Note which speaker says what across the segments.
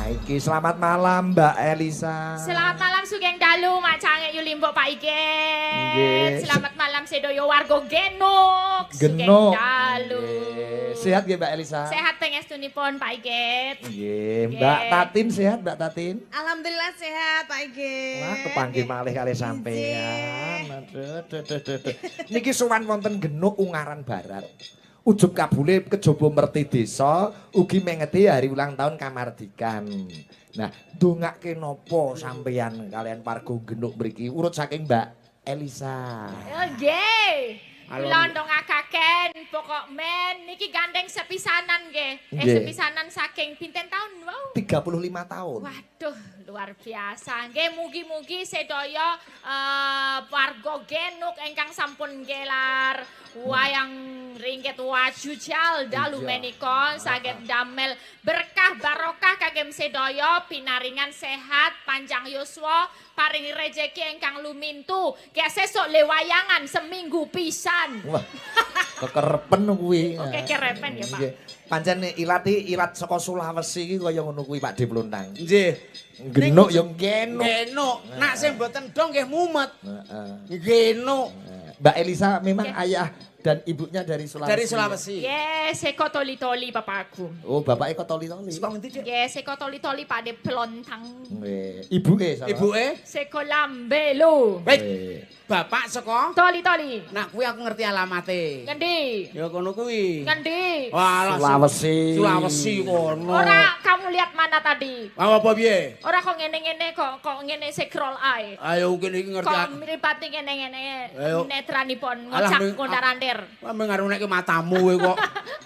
Speaker 1: iki selamat malam Mbak Elisa.
Speaker 2: Selamat malam Sugeng Dalu, Mak Cangek Yulimbo Pak Iget.
Speaker 1: Nggih.
Speaker 2: Selamat malam Sedoyo Wargo Genuk. Sugeng
Speaker 1: Genuk.
Speaker 2: Dalu.
Speaker 1: Nggih. Sehat nggih Mbak Elisa?
Speaker 2: Sehat pengestunipun Pak Iget.
Speaker 1: Nggih, Mbak Tatin sehat Mbak Tatin?
Speaker 3: Alhamdulillah sehat Pak Ige.
Speaker 1: Wah, kepanggih malih kali sampean. Aduh, aduh, aduh, aduh. Niki sowan wonten Genuk Ungaran Barat. Ujub kabule kejaba merti desa, ugi mengeti hari ulang tahun kamardikan. Nah, ndongake napa sampeyan kalian warga Genuk mriki urut saking Mbak Elisa.
Speaker 2: Nggih. Kula ndongakaken pokok men niki gandeng sepisanan nggih.
Speaker 1: Nggih.
Speaker 2: Sepisanan saking pinten tahun? Wow.
Speaker 1: 35 tahun.
Speaker 2: Waduh, luar biasa. Nggih mugi-mugi sedaya warga Genuk ingkang sampun gelar wayang ringkit wajujal dalu menika saged damel berkah barokah kagem sedaya pinaringan sehat panjang yuswa paringi rejeki ingkang lumintu kaya sesuk lewayangan seminggu pisan.
Speaker 1: Wah. Kekerepen kuwi.
Speaker 2: Oke kerepen ya Pak.
Speaker 1: Nggih. Pancen ilat saka Sulawesi iki kaya ngono kuwi Pak De Pluntang.
Speaker 4: Nggih.
Speaker 1: Genuk ya genuk.
Speaker 4: Genuk. Nak sing mboten dong nggih mumet.
Speaker 1: Heeh.
Speaker 4: Genuk.
Speaker 1: Mbak Elisa memang ayah dan ibunya dari Sulawesi.
Speaker 4: Dari Sulawesi.
Speaker 2: Yes, seko toli-toli bapakku.
Speaker 1: Oh, bapaknya kok toli-toli.
Speaker 4: Saka ngendi, Dik?
Speaker 2: Yes, seko toli-toli Pak De Pluntang.
Speaker 1: Nggih. Ibuke sama.
Speaker 4: Ibuke?
Speaker 2: Seko lambelo.
Speaker 4: Wait.
Speaker 1: Nggih.
Speaker 4: Bapak saka?
Speaker 2: Toli-toli.
Speaker 4: Nak kuwi aku ngerti alamate.
Speaker 2: Ngendi?
Speaker 4: Ya kono kuwi.
Speaker 2: Ngendi?
Speaker 4: Walah,
Speaker 1: Sulawesi.
Speaker 4: Sulawesi kono.
Speaker 2: Ora kamu lihat mana tadi?
Speaker 4: Apa piye?
Speaker 2: Ora kok ngene-ngene kok ngene scroll ae.
Speaker 4: Ayo kene iki ngerti
Speaker 2: Kok
Speaker 4: aku.
Speaker 2: mripate ngene-ngene
Speaker 4: Ayo.
Speaker 2: netranipun
Speaker 4: Alah,
Speaker 2: ngocak
Speaker 4: ming-
Speaker 2: kondarandir.
Speaker 4: Wah mengarunekke matamu kowe kok.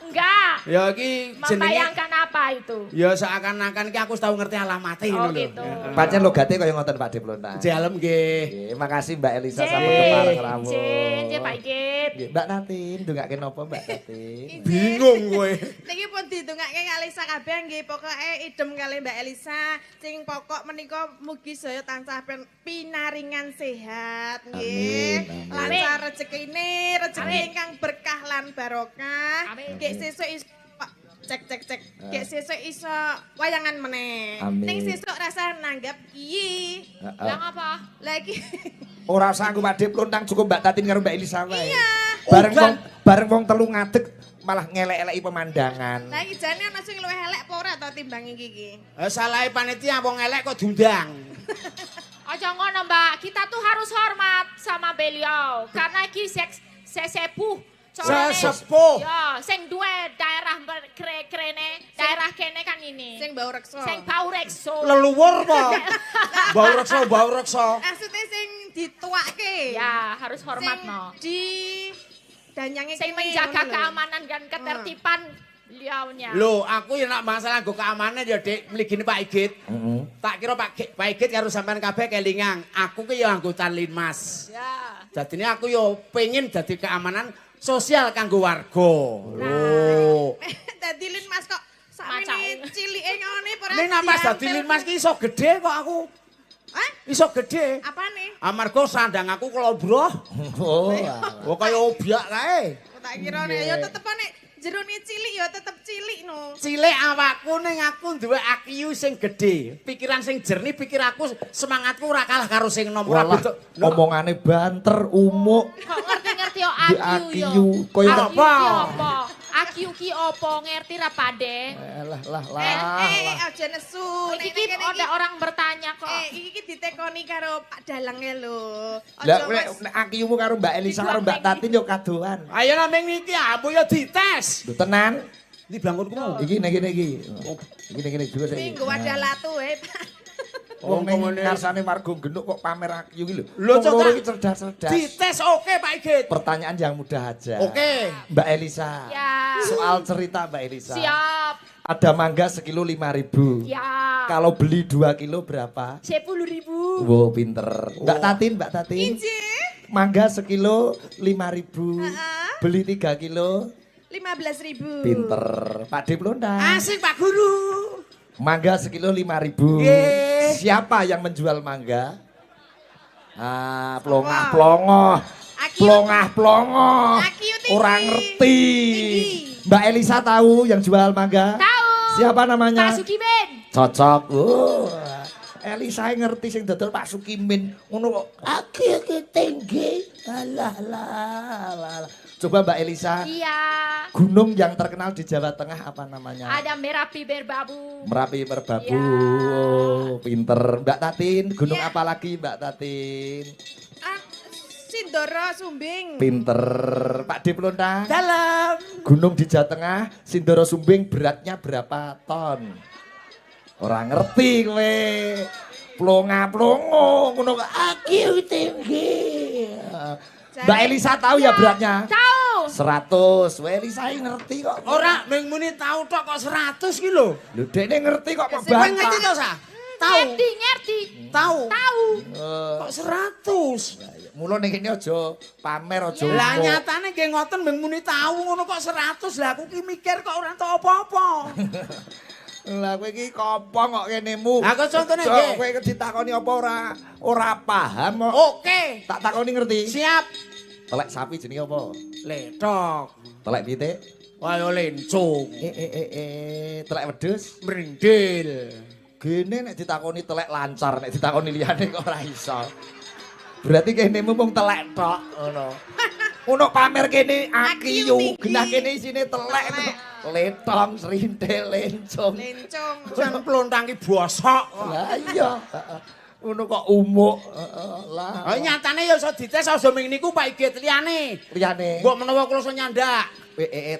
Speaker 2: Enggak.
Speaker 4: Ya iki jenenge
Speaker 2: Membayangkan apa itu?
Speaker 4: ya seakan-akan iki aku tahu ngerti alamate
Speaker 2: Oh,
Speaker 4: ngono lho.
Speaker 2: gitu.
Speaker 1: Pancen logate kaya ngoten Pak De Pluntang.
Speaker 4: Dalem nggih.
Speaker 1: Nggih, makasih Mbak Elisa
Speaker 2: Jee.
Speaker 1: sampun kepareng rawuh.
Speaker 2: Jee, Pak Igit.
Speaker 1: Nggih, Mbak Tatin, ndongake napa Mbak Tatin?
Speaker 4: Bingung kowe.
Speaker 3: Niki pun didongake kali Elisa kabeh nggih pokoke idem kali Mbak Elisa. Sing pokok menika mugi saya tansah pinaringan sehat nggih.
Speaker 1: Amin, amin.
Speaker 3: Lancar rezekine, rezeki
Speaker 2: Amin.
Speaker 3: ingkang berkah lan barokah.
Speaker 2: Amin.
Speaker 3: Nggih sesuk cek. Nggih sesuk iso wayangan meneh.
Speaker 1: Amin.
Speaker 3: Ning sesuk rasa nanggap iki.
Speaker 1: Heeh.
Speaker 2: Lah ngapa?
Speaker 3: Lagi
Speaker 1: Ora sanggup Pak De Pluntang cukup Mbak Tatin karo Mbak Elisa wae.
Speaker 3: Iya.
Speaker 1: Bareng wong telu ngadeg malah ngelek-eleki pemandangan.
Speaker 3: lagi jane ana sing luwih elek apa ora to timbang iki.
Speaker 4: Salahe panitia wong elek kok diundang.
Speaker 2: Aja ngono Mbak, kita tuh harus hormat sama beliau karena iki sesepuh. Corone-
Speaker 4: Sesepuh.
Speaker 2: Ya, sing duwe daerah krene, daerah kene kan ini.
Speaker 3: Sing bau reksa.
Speaker 2: Sing bau rekso.
Speaker 4: Leluhur apa? Bau reksa.
Speaker 3: Maksudnya sing dituake.
Speaker 2: Ya, harus hormat
Speaker 3: Sing
Speaker 2: no.
Speaker 3: Di danyange
Speaker 2: Sing
Speaker 3: kene
Speaker 2: menjaga
Speaker 3: ngono lho.
Speaker 2: keamanan dan ketertiban beliaunya.
Speaker 4: Lho, aku ya nak masalah nggo keamanan ya Dik, mligine Pak Igit.
Speaker 1: Heeh.
Speaker 4: Tak kira Pak Igit karo sampean kabeh kelingan. Aku ki ya anggota Linmas.
Speaker 2: Ya.
Speaker 4: Dadine aku ya pengen dadi keamanan sosial kanggo warga. Lho.
Speaker 3: Dadi Linmas kok sakmene
Speaker 2: Macake.
Speaker 3: cilike ngene ora.
Speaker 4: Ning nak pas dadi Linmas ki iso gede kok aku.
Speaker 3: Hah?
Speaker 4: Iso gede.
Speaker 3: Apane?
Speaker 4: Amarga sandang aku kelobroh.
Speaker 1: Oh.
Speaker 4: Oh kaya obiak kae.
Speaker 3: Tak kira ya tetep nek jerone cilik ya tetep cilik no.
Speaker 4: Cilik awakku ning aku duwe IQ sing gedhe, pikiran sing jernih, pikir aku semangatku ora kalah karo sing nom. Ora
Speaker 1: Walah,
Speaker 4: bentuk.
Speaker 1: omongane banter, umuk.
Speaker 2: Kok ngerti-ngerti yo
Speaker 1: Di
Speaker 2: AQ yo.
Speaker 1: AQ, koyo
Speaker 2: AQ
Speaker 4: apa?
Speaker 2: ki apa? AQ ki apa ngerti ra Pade?
Speaker 1: Lah.
Speaker 3: Aja nesu.
Speaker 2: Iki ki ada orang bertanya kok.
Speaker 3: Iki ki ditekoni karo Pak Dalange lho.
Speaker 1: Lah
Speaker 3: Aja
Speaker 1: nek akimu karo Mbak Elisa karo Mbak Tatin yo kadoan.
Speaker 4: Ayo nang niki ambu ya dites.
Speaker 1: Lho tenan.
Speaker 4: Di bangunku.
Speaker 1: Iki nek ngene iki. Iki nek ngene juga
Speaker 3: Iki
Speaker 1: saiki.
Speaker 3: nggo wadah latu Pak.
Speaker 1: Wong ning
Speaker 4: ngene.
Speaker 1: ngarsane warga Genuk kok pamer akiu iki lho.
Speaker 4: Lho,
Speaker 1: Wong
Speaker 4: Cok,
Speaker 1: loro
Speaker 4: Kak.
Speaker 1: iki cerdas-cerdas.
Speaker 4: Dites oke Pak Igit.
Speaker 1: Pertanyaan yang mudah aja.
Speaker 4: Oke.
Speaker 1: Mbak Elisa.
Speaker 2: Ya.
Speaker 1: Soal cerita Mbak Elisa.
Speaker 2: Siap.
Speaker 1: Ada mangga sekilo 5.000.
Speaker 2: Ya.
Speaker 1: Kalau beli 2 kilo berapa?
Speaker 2: 10.000.
Speaker 1: Wow, pinter. Mbak Tatin, Mbak Tatin.
Speaker 3: Injih.
Speaker 1: Mangga sekilo 5.000.
Speaker 3: Heeh.
Speaker 1: Beli 3 kilo
Speaker 3: 15.000.
Speaker 1: pinter. Pak De Pluntang.
Speaker 4: Asik Pak Guru.
Speaker 1: Mangga sekilo 5.000.
Speaker 4: Nggih.
Speaker 1: Siapa yang menjual mangga? Ah, plongah
Speaker 3: Siapa?
Speaker 1: plongoh.
Speaker 3: Aki
Speaker 1: Plongah plongoh.
Speaker 3: Aki tinggi.
Speaker 1: Orang ngerti.
Speaker 3: Tinggi.
Speaker 1: Mbak Elisa tahu yang jual mangga?
Speaker 2: Tahu.
Speaker 1: Siapa namanya?
Speaker 2: Pak Sukiben.
Speaker 1: Cocok. Elisa ngerti sing dodol Pak Sukimin. Ngono kok aki tinggi. Alah. Coba Mbak Elisa.
Speaker 2: Iya.
Speaker 1: Gunung yang terkenal di Jawa Tengah apa namanya?
Speaker 2: Ada Merapi Merbabu.
Speaker 1: Merapi Merbabu.
Speaker 2: Ya.
Speaker 1: Oh, pinter. Mbak Tatin, gunung
Speaker 3: Ya.
Speaker 1: apa lagi Mbak Tatin?
Speaker 3: Sindoro Sumbing.
Speaker 1: Pinter. Pak D Pluntang.
Speaker 4: Dalam.
Speaker 1: Gunung di Jawa Tengah, Sindoro Sumbing beratnya berapa ton? Orang ngerti kowe. Plonga-plongo ngono kok aki tinggi. Mbak Elisa tahu ya beratnya?
Speaker 2: Tahu.
Speaker 1: 100. Wah Elisa ngerti kok.
Speaker 4: Ora ming muni tahu tok kok 100 ki lho.
Speaker 1: Lho dekne ngerti kok
Speaker 3: Kowe
Speaker 4: Kowe ngerti
Speaker 1: bantah.
Speaker 4: to, Sa? Tahu.
Speaker 2: Ngerti.
Speaker 4: Tahu.
Speaker 2: Tahu.
Speaker 4: Kok 100?
Speaker 1: Mula ning kene aja pamer aja.
Speaker 4: Lah
Speaker 1: umum.
Speaker 4: nyatane nggih ngoten ming muni tahu ngono kok 100. Lah aku ki mikir kok ora entuk apa-apa.
Speaker 1: Lah kowe iki kopong kok kenemu.
Speaker 4: Lah, kok contone
Speaker 1: Cok,
Speaker 4: nggih?
Speaker 1: kowe ditakoni apa ora paham kok.
Speaker 4: Oke.
Speaker 1: Tak takoni ngerti.
Speaker 4: Siap.
Speaker 1: Telek sapi jenenge apa?
Speaker 4: Letok.
Speaker 1: Telek pitik.
Speaker 4: Wayo lencung.
Speaker 1: Telek wedhus.
Speaker 4: Mrindil.
Speaker 1: Gene nek ditakoni telek lancar, nek ditakoni liyane kok ora iso. Berarti kene mung telek tok ngono. Ono pamer kene
Speaker 3: Akiu
Speaker 1: akiu,
Speaker 3: tinggi.
Speaker 1: genah kene isine telek. Letong, serintil, lencung.
Speaker 3: Lencung.
Speaker 4: Jan plontang ki bosok.
Speaker 1: Lah iya. Ngono kok umuk. Lah.
Speaker 4: Oh nyatane ya iso dites aja ming niku Pak Igit liyane.
Speaker 1: Liyane.
Speaker 4: Mbok menawa kula iso nyandak.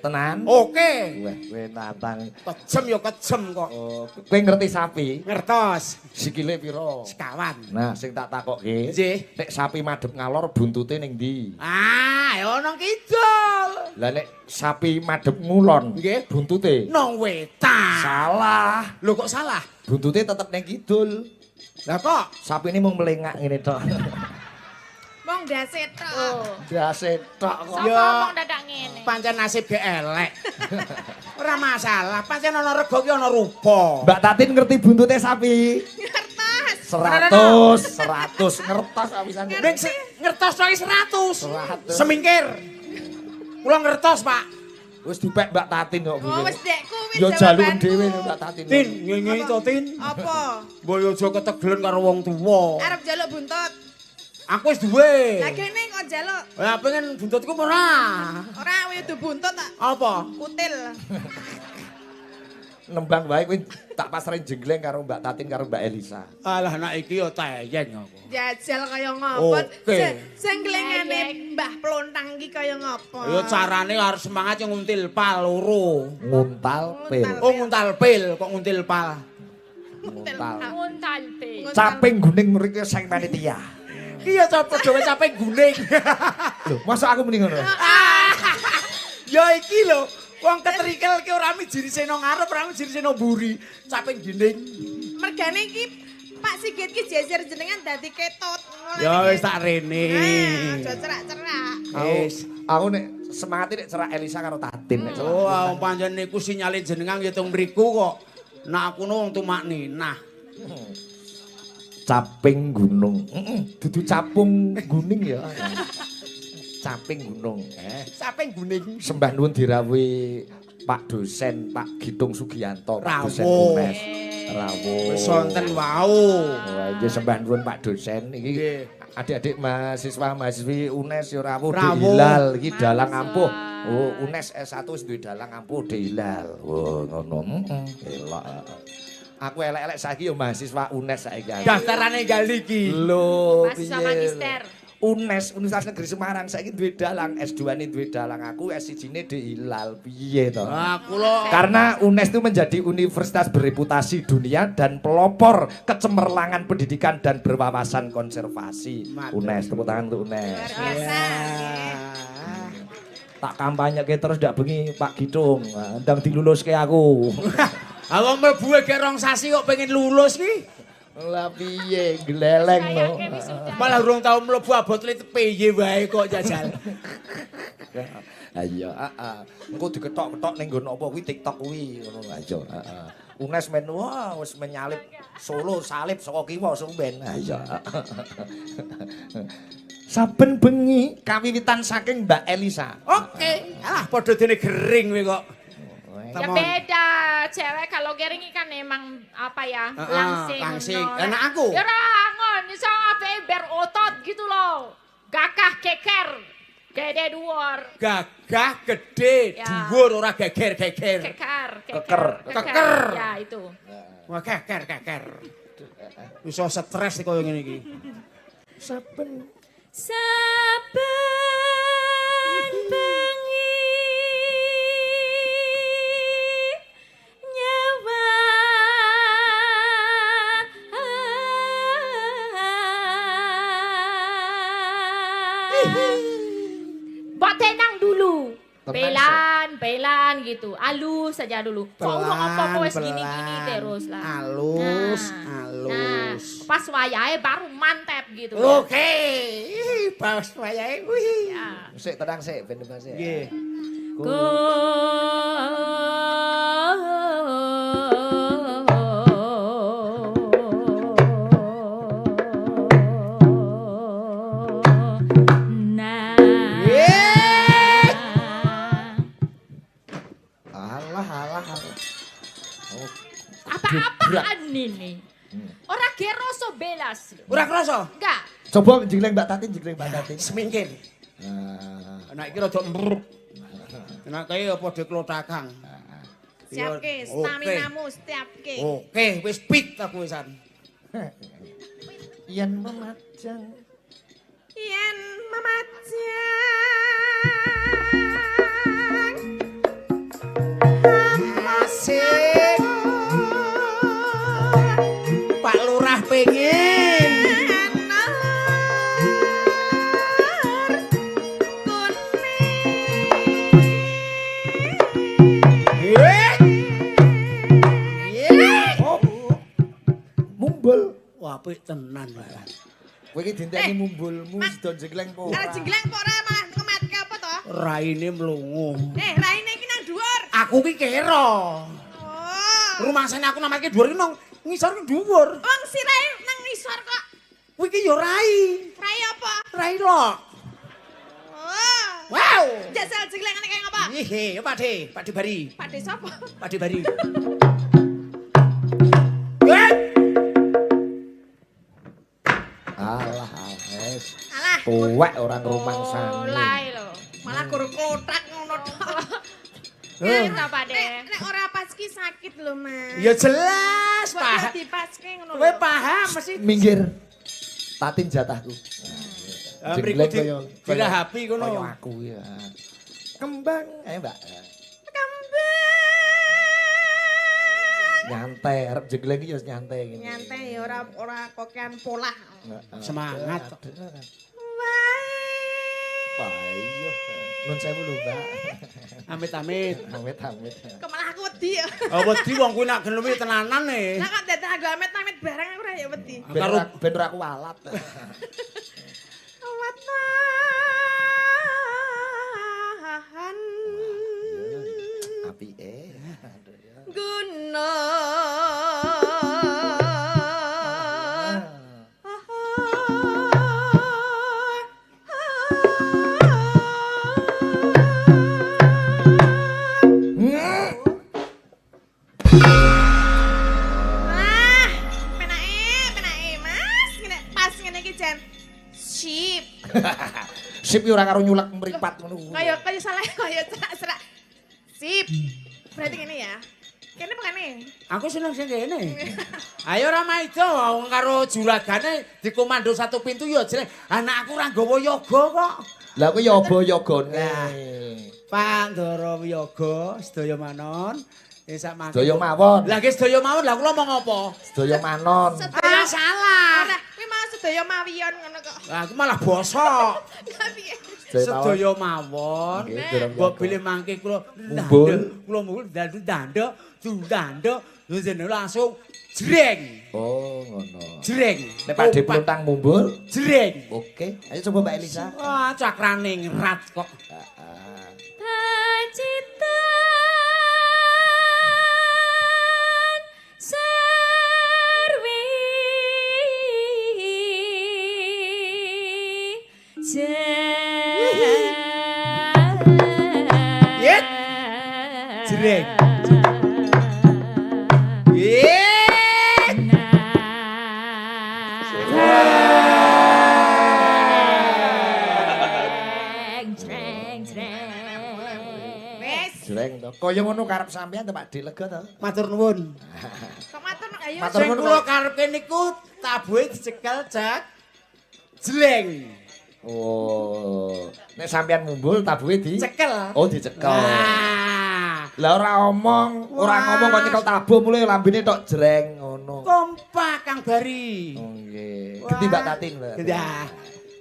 Speaker 1: Tenan.
Speaker 4: Oke.
Speaker 1: Wah, kowe nantang.
Speaker 4: Kejem ya kejem kok.
Speaker 1: Oh, kowe ngerti sapi?
Speaker 4: Ngertos.
Speaker 1: Sikile pira?
Speaker 4: Sekawan.
Speaker 1: Nah, sing tak takokke.
Speaker 4: Nggih.
Speaker 1: Nek sapi madhep ngalor buntute ning ndi?
Speaker 4: Ah, ya ono kidul.
Speaker 1: Lah nek sapi madhep ngulon,
Speaker 4: Nggih.
Speaker 1: buntute?
Speaker 4: Nang wetan.
Speaker 1: Salah.
Speaker 4: Lho kok salah?
Speaker 1: Buntute tetep ning kidul.
Speaker 4: Lah kok
Speaker 1: Sapi ini mau melengak ngene tok.
Speaker 3: Mong dase tok.
Speaker 2: Oh.
Speaker 1: Dase tok kok.
Speaker 2: Sopo
Speaker 4: Ya.
Speaker 2: ngomong dadak ngene?
Speaker 4: pancen nasib ge elek. Ora masalah, pancen ana rego ki ana rupa.
Speaker 1: Mbak Tatin ngerti buntute sapi?
Speaker 3: Kertas.
Speaker 1: 100 ngertos awisan.
Speaker 4: Ning ngertos tok 100.
Speaker 1: 100.
Speaker 4: Semingkir. Kula ngertos, Pak.
Speaker 1: Wis dipek Mbak Tatin kok.
Speaker 3: Oh wis dekku wis
Speaker 1: Yo jaluk
Speaker 3: jawabanku.
Speaker 1: dhewe Mbak Tatin.
Speaker 4: Tin, nyenyi to, Tin.
Speaker 3: Apa?
Speaker 4: Mbok yo aja ketegelen karo wong tuwa.
Speaker 3: Arep jaluk buntut.
Speaker 4: Aku wis duwe.
Speaker 3: Lah kene kok jaluk.
Speaker 4: Lah pengen buntutku ora.
Speaker 3: Ora kudu buntut tak
Speaker 4: Apa?
Speaker 3: kutil.
Speaker 1: Nembang wae kowe tak pasrahin jengleng karo Mbak Tatin karo Mbak Elisa.
Speaker 4: Alah anak iki yo tayeng aku.
Speaker 3: Jajal kaya ngopo.
Speaker 4: Oke.
Speaker 3: Sing glengane Mbah Plontang iki kaya ngopo?
Speaker 4: Yo carane harus semangat yang nguntil pal loro.
Speaker 1: Nguntal pil.
Speaker 4: Oh nguntal pil kok nguntil pal.
Speaker 1: Nguntal.
Speaker 2: Nguntal pe.
Speaker 1: Caping guning mriki sing panitia.
Speaker 4: Ki yo padha wae capek guning.
Speaker 1: Lho, masa aku muni ngono?
Speaker 4: Ya iki lho, wong ketrikel ki ora mijiri seno ngarep, ora mijiri seno mburi. Capek guning.
Speaker 3: Mergane iki Pak Sigit ki jejer jenengan dadi ketut.
Speaker 4: Ya wis tak rene.
Speaker 3: Aja cerak-cerak.
Speaker 1: Aku nek semangate nek cerak Elisa karo Tatin nek cerak.
Speaker 4: Oh, pancen niku sinyale jenengan ngitung mriku kok. Nah aku nu wong tumak ninah.
Speaker 1: Caping gunung. Dudu capung guning ya. Caping gunung.
Speaker 4: Capek guning.
Speaker 1: Sembah nuwun dirawuhi Pak dosen Pak Gitung Sugiyanto, Pak dosen
Speaker 4: Rawuh.
Speaker 1: UNES. Rawuh.
Speaker 4: Wis wonten wau.
Speaker 1: Wah, iki sembah nuwun Pak dosen iki.
Speaker 4: Nggih.
Speaker 1: Adik-adik mahasiswa mahasiswi UNES ya rawuh
Speaker 4: Rawuh.
Speaker 1: Hilal iki dalang
Speaker 2: Masa.
Speaker 1: ampuh. Oh, UNES S1 wis duwe dalang ampuh Hilal. Oh, ngono. Elok. Aku elek-elek saiki ya mahasiswa UNES saiki.
Speaker 4: Daftarane gali iki.
Speaker 1: Lho,
Speaker 2: Mahasiswa
Speaker 1: piye?
Speaker 2: magister.
Speaker 1: UNES Universitas Negeri Semarang saiki duwe dalang, S2-ne duwe dalang, aku S1-ne di Hilal. Piye to?
Speaker 4: Nah, kula
Speaker 1: Karena UNES itu menjadi universitas bereputasi dunia dan pelopor kecemerlangan pendidikan dan berwawasan konservasi.
Speaker 4: Mantap.
Speaker 1: UNES, tepuk tangan untuk UNES.
Speaker 3: Biasa.
Speaker 1: Tak kampanye ke terus ndak bengi Pak Gitung, ndang diluluske aku.
Speaker 4: awak mlebu gek rong sasi kok pengen lulus ki.
Speaker 1: Lah piye gleleng no.
Speaker 2: Sayangke wis sudah.
Speaker 4: Malah urung tau mlebu abot lit piye wae kok jajal.
Speaker 1: Ayo, engko diketok-ketok ning nggon apa kuwi TikTok kuwi ngono ayo. UNES men wah wis menyalip Solo salib saka kiwa sumben. Ayo. Saben bengi kawiwitan saking Mbak Elisa.
Speaker 4: Oke, alah padha dene gering kowe kok.
Speaker 2: Ya beda, cewek kalau kering kan emang apa ya, langsing.
Speaker 4: Anak aku?
Speaker 2: Ya rangon, iso ape berotot gitu loh. Gagah keker, gede dhuwur.
Speaker 4: Gagah gede,
Speaker 2: Ya.
Speaker 4: dhuwur ora geger-geger.
Speaker 2: Keker. Ya itu.
Speaker 4: Wah keker. Iso stres koyo ngene iki.
Speaker 1: Saben
Speaker 2: bengi nyawa Mbok tenang dulu. Pelan gitu. Halus saja dulu. Kok ngomong wis gini-gini terus lah.
Speaker 4: Halus.
Speaker 2: Nah, pas wayahe baru mantep gitu.
Speaker 4: Oke. Pas wayahe.
Speaker 2: Ya.
Speaker 1: sik tenang sik ben bebas sik.
Speaker 4: Nggih.
Speaker 1: Alah.
Speaker 2: Apa-apaan ini? Ora geroso belas.
Speaker 4: Ora krasa?
Speaker 2: Enggak.
Speaker 1: Coba jengleng Mbak Tatin.
Speaker 4: Semingkin. Anak iki rada mbruk. Enak kae apa diklothakang.
Speaker 3: Siapke, staminamu siapke.
Speaker 4: Oke, wis pit aku wisan.
Speaker 1: Yen memajang
Speaker 3: Yen memajang
Speaker 4: Asik. Pak Lurah pengen.
Speaker 1: mumbul.
Speaker 4: Wah, apik tenan.
Speaker 1: Kowe iki dinteni mumbulmu sedon jengleng po.
Speaker 3: Kalau jengleng kok ora malah ngematke apa to?
Speaker 4: Raine mlungu.
Speaker 3: Raine iki nang dhuwur.
Speaker 4: Aku ki kira.
Speaker 3: Oh.
Speaker 4: Rumangsane aku namake dhuwur ki nang ngisor ki dhuwur.
Speaker 3: Wong sirahe nang ngisor kok.
Speaker 4: Kuwi ki ya rai.
Speaker 3: Rai apa?
Speaker 4: Rai lok.
Speaker 3: Oh.
Speaker 4: Wow.
Speaker 3: Jasal jenglengane kaya ngapa?
Speaker 4: Ihe, Pakde, Pakde Bari.
Speaker 3: Pakde sapa?
Speaker 4: Pakde Bari.
Speaker 1: Alah, wes.
Speaker 3: Alah.
Speaker 1: Tuwek orang rumangsane.
Speaker 2: Mulai lho.
Speaker 3: Malah gur kotak ngono tok.
Speaker 2: Wis apa deh?
Speaker 3: Nek ora pas ki sakit lho, Mas.
Speaker 4: Ya jelas,
Speaker 3: Pak.
Speaker 4: Pak.
Speaker 3: Dipaske ngono
Speaker 4: Kowe
Speaker 3: lho.
Speaker 4: paham mesti.
Speaker 1: Minggir. Tatin jatahku.
Speaker 4: Mriku dirahapi ngono.
Speaker 1: Kaya aku ya. Kembang, Mbak.
Speaker 3: Kembang.
Speaker 1: Nyantai, arep jegleng iki ya nyantai ngene.
Speaker 3: Nyantai ya ora kokean polah.
Speaker 4: Semangat.
Speaker 1: Payo. Nun sewu lho, Mbak.
Speaker 4: Amit-amit.
Speaker 1: Amit-amit.
Speaker 3: Kok malah aku wedi ya.
Speaker 4: Oh, wedi wong kuwi nak gelem tenanan e.
Speaker 3: Lah kok dadak agak amit-amit barang aku ora ya wedi.
Speaker 1: Ben ora kualat.
Speaker 3: Watahan.
Speaker 1: Apike.
Speaker 3: Guna.
Speaker 1: Sip ora karo nyulek mripat ngono.
Speaker 3: Kaya salah kaya serak-serak. Sip. Berarti ngene ya. Kene apa kene?
Speaker 4: Aku seneng sing kene. Ayo ora maido wong karo juragane dikomando satu pintu ya jelek. Anak aku ora nggawa yoga kok.
Speaker 1: Lah kuwi ya apa yogane?
Speaker 4: Pak Ndara Wiyaga sedaya manon. Sak mangke.
Speaker 1: Sedaya mawon.
Speaker 4: Lah nggih sedaya mawon lah kula ngomong apa?
Speaker 1: Sedaya manon.
Speaker 3: Sedaya
Speaker 4: salah.
Speaker 3: Ora, kuwi mau sedaya mawion ngono kok.
Speaker 4: Lah aku malah bosok.
Speaker 3: Lah piye?
Speaker 4: Sedaya mawon.
Speaker 1: Nggih, durung
Speaker 4: Mbok
Speaker 1: yoga.
Speaker 4: bilih mangke kula
Speaker 1: Mumbul.
Speaker 4: kula mumbul danduk jenenge langsung jreng.
Speaker 1: Oh, ngono.
Speaker 4: Jreng.
Speaker 1: Nek Pak De Pluntang mumbul.
Speaker 4: Jreng.
Speaker 1: Oke, ayo coba Mbak Elisa.
Speaker 4: Wah, cakrane ngerat kok.
Speaker 2: Pacitan sarwi
Speaker 4: Yet. Jreng.
Speaker 1: Kaya ngono karep sampean to Pak D lega to.
Speaker 4: Matur nuwun.
Speaker 3: Kok matur ayo.
Speaker 1: Matur
Speaker 4: Sing
Speaker 1: nuwun,
Speaker 4: kula
Speaker 1: Pak.
Speaker 4: karepe niku tabuhe dicekel jak jleng.
Speaker 1: Oh. Nek sampean ngumbul tabuhe di
Speaker 4: Cekel.
Speaker 1: Oh, dicekel.
Speaker 4: Nah,
Speaker 1: Lah ora ngomong kok nyekel tabuh mulai lambene tok jreng ngono.
Speaker 4: kompak Kang Bari.
Speaker 1: Oh nggih.
Speaker 4: Wah.
Speaker 1: Genti Mbak Tatin, Mbak.
Speaker 4: Ya,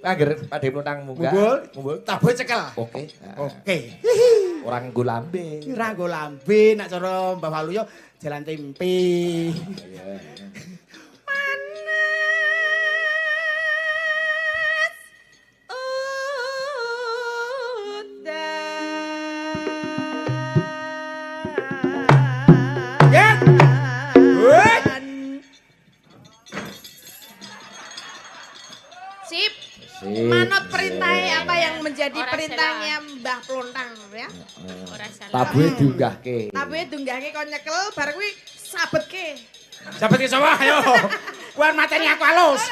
Speaker 1: Angger Pak D Pluntang munggah.
Speaker 4: mumbul tabuhe cekel.
Speaker 1: Oke.
Speaker 4: Oke.
Speaker 1: Orang nggo lambe.
Speaker 4: Ora nggo lambe nak cara Mbah Waluyo jalan tempe. Ya. Wait.
Speaker 3: Sip.
Speaker 1: Sip.
Speaker 3: Manut perintahnya apa yang menjadi
Speaker 2: Ora
Speaker 3: perintahnya Mbah Pluntang ya.
Speaker 2: Ora salah.
Speaker 1: Tabuhe diunggahke.
Speaker 3: Tabuhe dunggahke kon nyekel bar kuwi sabetke.
Speaker 4: Sahabat ki sapa? Ayo. Kuwi mateni aku halus.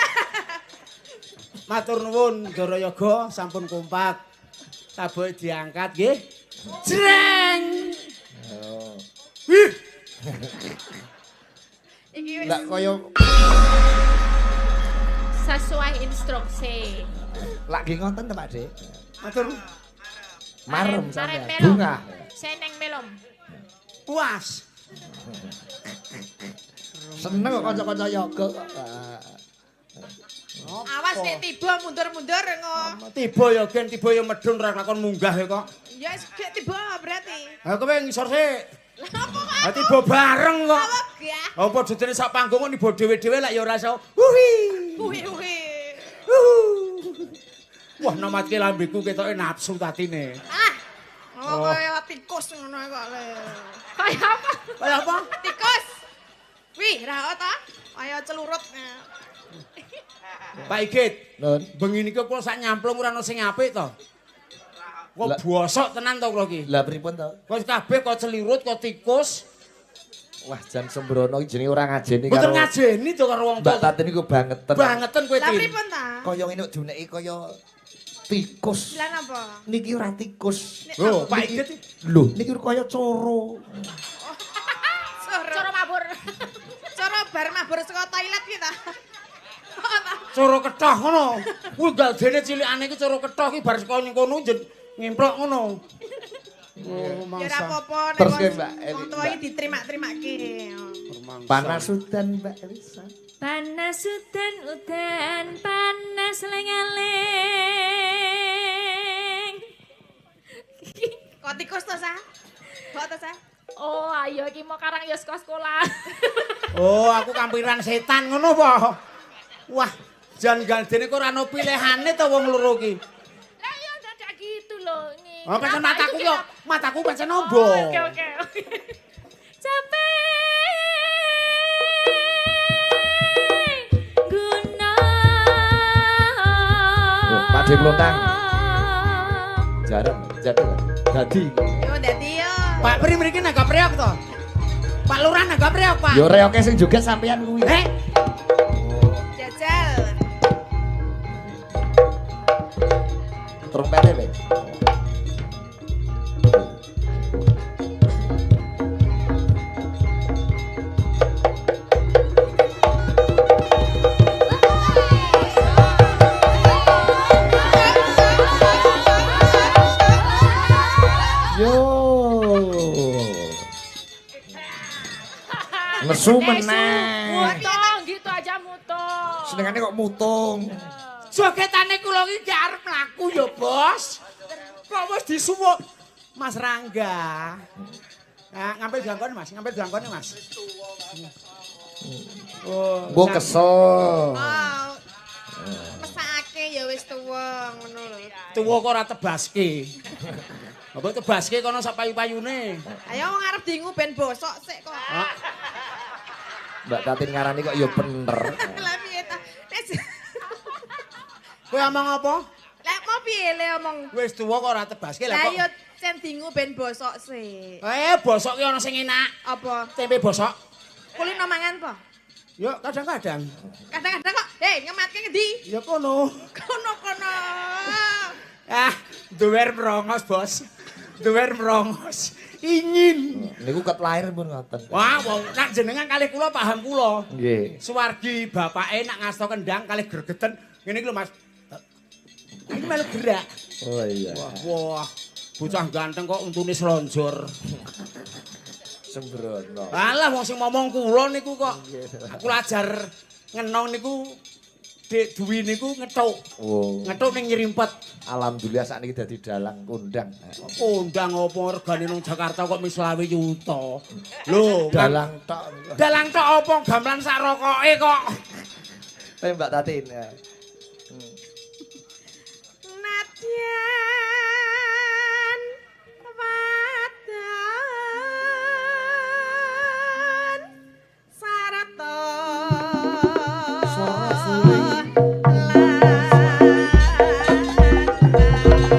Speaker 4: Matur nuwun Ndara Yoga sampun kompak. Tabuhe diangkat nggih. Jreng.
Speaker 1: Oh.
Speaker 4: Wih.
Speaker 3: Iki wis
Speaker 1: Lah kaya
Speaker 2: Sesuai instruksi.
Speaker 1: lagi ngoten to Pak D.
Speaker 4: Matur
Speaker 1: Marem
Speaker 2: Arep
Speaker 1: sampean.
Speaker 2: melom.
Speaker 1: Bunga.
Speaker 2: Seneng melom.
Speaker 4: puas.
Speaker 1: Seneng kok kanca-kanca yoga kok.
Speaker 3: awas nek tiba mundur-mundur kok.
Speaker 4: Tiba ya gen, tiba ya medun ora lakon munggah ya kok.
Speaker 3: Ya wis gek tiba berarti.
Speaker 4: Ha kowe ngisor sik.
Speaker 3: Lah apa kok?
Speaker 4: Ha tiba bareng kok.
Speaker 3: Apa gak?
Speaker 4: Apa dudene sak panggung kok nibo dhewe-dhewe lek ya ora iso. Wuhi.
Speaker 3: Uwi.
Speaker 4: Wah, nomatke lambeku ketoke nafsu tatine.
Speaker 3: Ah. Oh, kaya tikus ngono kok le.
Speaker 2: Kayak apa?
Speaker 4: Kaya apa?
Speaker 3: Tikus. Wih, ra ta? Kaya celurut.
Speaker 4: Pak Igit,
Speaker 1: Nun.
Speaker 4: bengi niki kula sak nyamplung ora ono sing apik to. Kok
Speaker 1: Lah.
Speaker 4: bosok tenan to kula iki.
Speaker 1: Lah pripun to?
Speaker 4: Kok kabeh kok celirut kok tikus.
Speaker 1: Wah, jan sembrono iki jenenge ora ngajeni
Speaker 4: Mboten
Speaker 1: karo
Speaker 4: ngajeni to karo wong
Speaker 1: Mbak
Speaker 4: tuwa.
Speaker 1: Tatin iku bangeten.
Speaker 4: Bangeten kowe
Speaker 3: Lah
Speaker 4: Tin.
Speaker 3: pripun ta?
Speaker 1: Kaya ngene duneki kaya tikus.
Speaker 3: Lan apa?
Speaker 1: Niki ora tikus.
Speaker 4: Lho, Pak
Speaker 1: Niki-
Speaker 4: Igit.
Speaker 1: Lho, niki kaya coro.
Speaker 3: Coro.
Speaker 2: Coro mabur.
Speaker 3: Coro bar mabur saka toilet ki ta.
Speaker 4: Coro ketoh ngono. Kuwi galdene cilikane iki coro ketoh iki bar saka ning kono ngimplok ngono. Oh,
Speaker 3: Ya ora apa-apa nek
Speaker 1: Terus ke, Mbak Eli,
Speaker 3: wong tuwa
Speaker 1: Mbak.
Speaker 3: iki diterima-terimake.
Speaker 1: Panas udan Mbak Elisa.
Speaker 2: Panas udan panas lengaling.
Speaker 3: Kok tikus to, Sa? Kok to, Sa?
Speaker 2: Oh, ayo iki mau karang ya saka sekolah.
Speaker 4: Oh, aku kampiran setan ngono apa? Wah, jan galdene kok ora ono pilihane to wong loro iki.
Speaker 2: Lah ya dadak gitu loh. Ini.
Speaker 4: Oh, pancen
Speaker 2: Kenapa
Speaker 4: mataku
Speaker 2: itu
Speaker 4: yo,
Speaker 2: kita-
Speaker 4: mataku pancen ombo.
Speaker 2: Oh, oke. Capek guna.
Speaker 1: Loh, Pak D Pluntang. Jarang, jadi.
Speaker 3: Yo dadi yo.
Speaker 4: Pak Pri mriki nagak priok to? Pak Lurah nagak priok, Pak.
Speaker 1: Yo reoke sing juga sampean kuwi.
Speaker 3: Jajal.
Speaker 1: Trompete le. Yo. Nesu meneh.
Speaker 2: Mutong gitu aja mutong.
Speaker 1: Senengane kok mutung.
Speaker 4: Jogetane kula iki gak arep mlaku ya, Bos. Kok wis disuwuk Mas Rangga. Nah, ngambil jangkone, Mas. Ngambil jangkone, Mas. Oh,
Speaker 1: Mbok kesel.
Speaker 3: Oh. Mesake ya wis tuwa ngono lho.
Speaker 4: tuwa kok ora tebaske. Apa tebaske kono sak payu-payune.
Speaker 3: Ayo wong arep dingu ben bosok sik kok.
Speaker 1: Mbak Tatin ngarani kok yo bener.
Speaker 3: Lah piye ta?
Speaker 4: Kowe omong apa?
Speaker 3: Lah mau piye le omong?
Speaker 4: Wis tuwa kok ora tebaske lah
Speaker 3: Lah
Speaker 4: kok.
Speaker 3: yo sen dingu ben bosok sik.
Speaker 4: Bosok ki ana sing enak.
Speaker 3: Apa?
Speaker 4: Tempe bosok.
Speaker 3: Kulino mangan po?
Speaker 4: Yo, kadang-kadang.
Speaker 3: Kadang-kadang kok, ngematke ngendi?
Speaker 4: Ya kono.
Speaker 3: Kono-kono.
Speaker 4: Ah, duwer merongos, Bos. Duwer merongos. ingin.
Speaker 1: Niku ket lair pun ngoten.
Speaker 4: Wah, wong nak jenengan kalih kula paham kula.
Speaker 1: Nggih.
Speaker 4: Suwargi bapake nak ngasta kendang kalih gregeten ngene iki lho Mas. Ini melu gerak.
Speaker 1: Oh iya.
Speaker 4: Wah, bocah ganteng kok untune slonjor.
Speaker 1: Sembrono.
Speaker 4: Alah wong sing ngomong kula niku kok. Aku ajar ngenong niku Dek Dwi niku ngethuk.
Speaker 1: Oh.
Speaker 4: Ngethuk ning Nyrimpet.
Speaker 1: Alhamdulillah sakniki dadi dalang kondang.
Speaker 4: Kondang apa regane nang Jakarta kok 20 yuta. Lho,
Speaker 1: Dalang tok.
Speaker 4: dalang tok apa gamelan sak rokoke kok.
Speaker 1: Mbak Tatin ya.
Speaker 3: Nadyan wadan sarata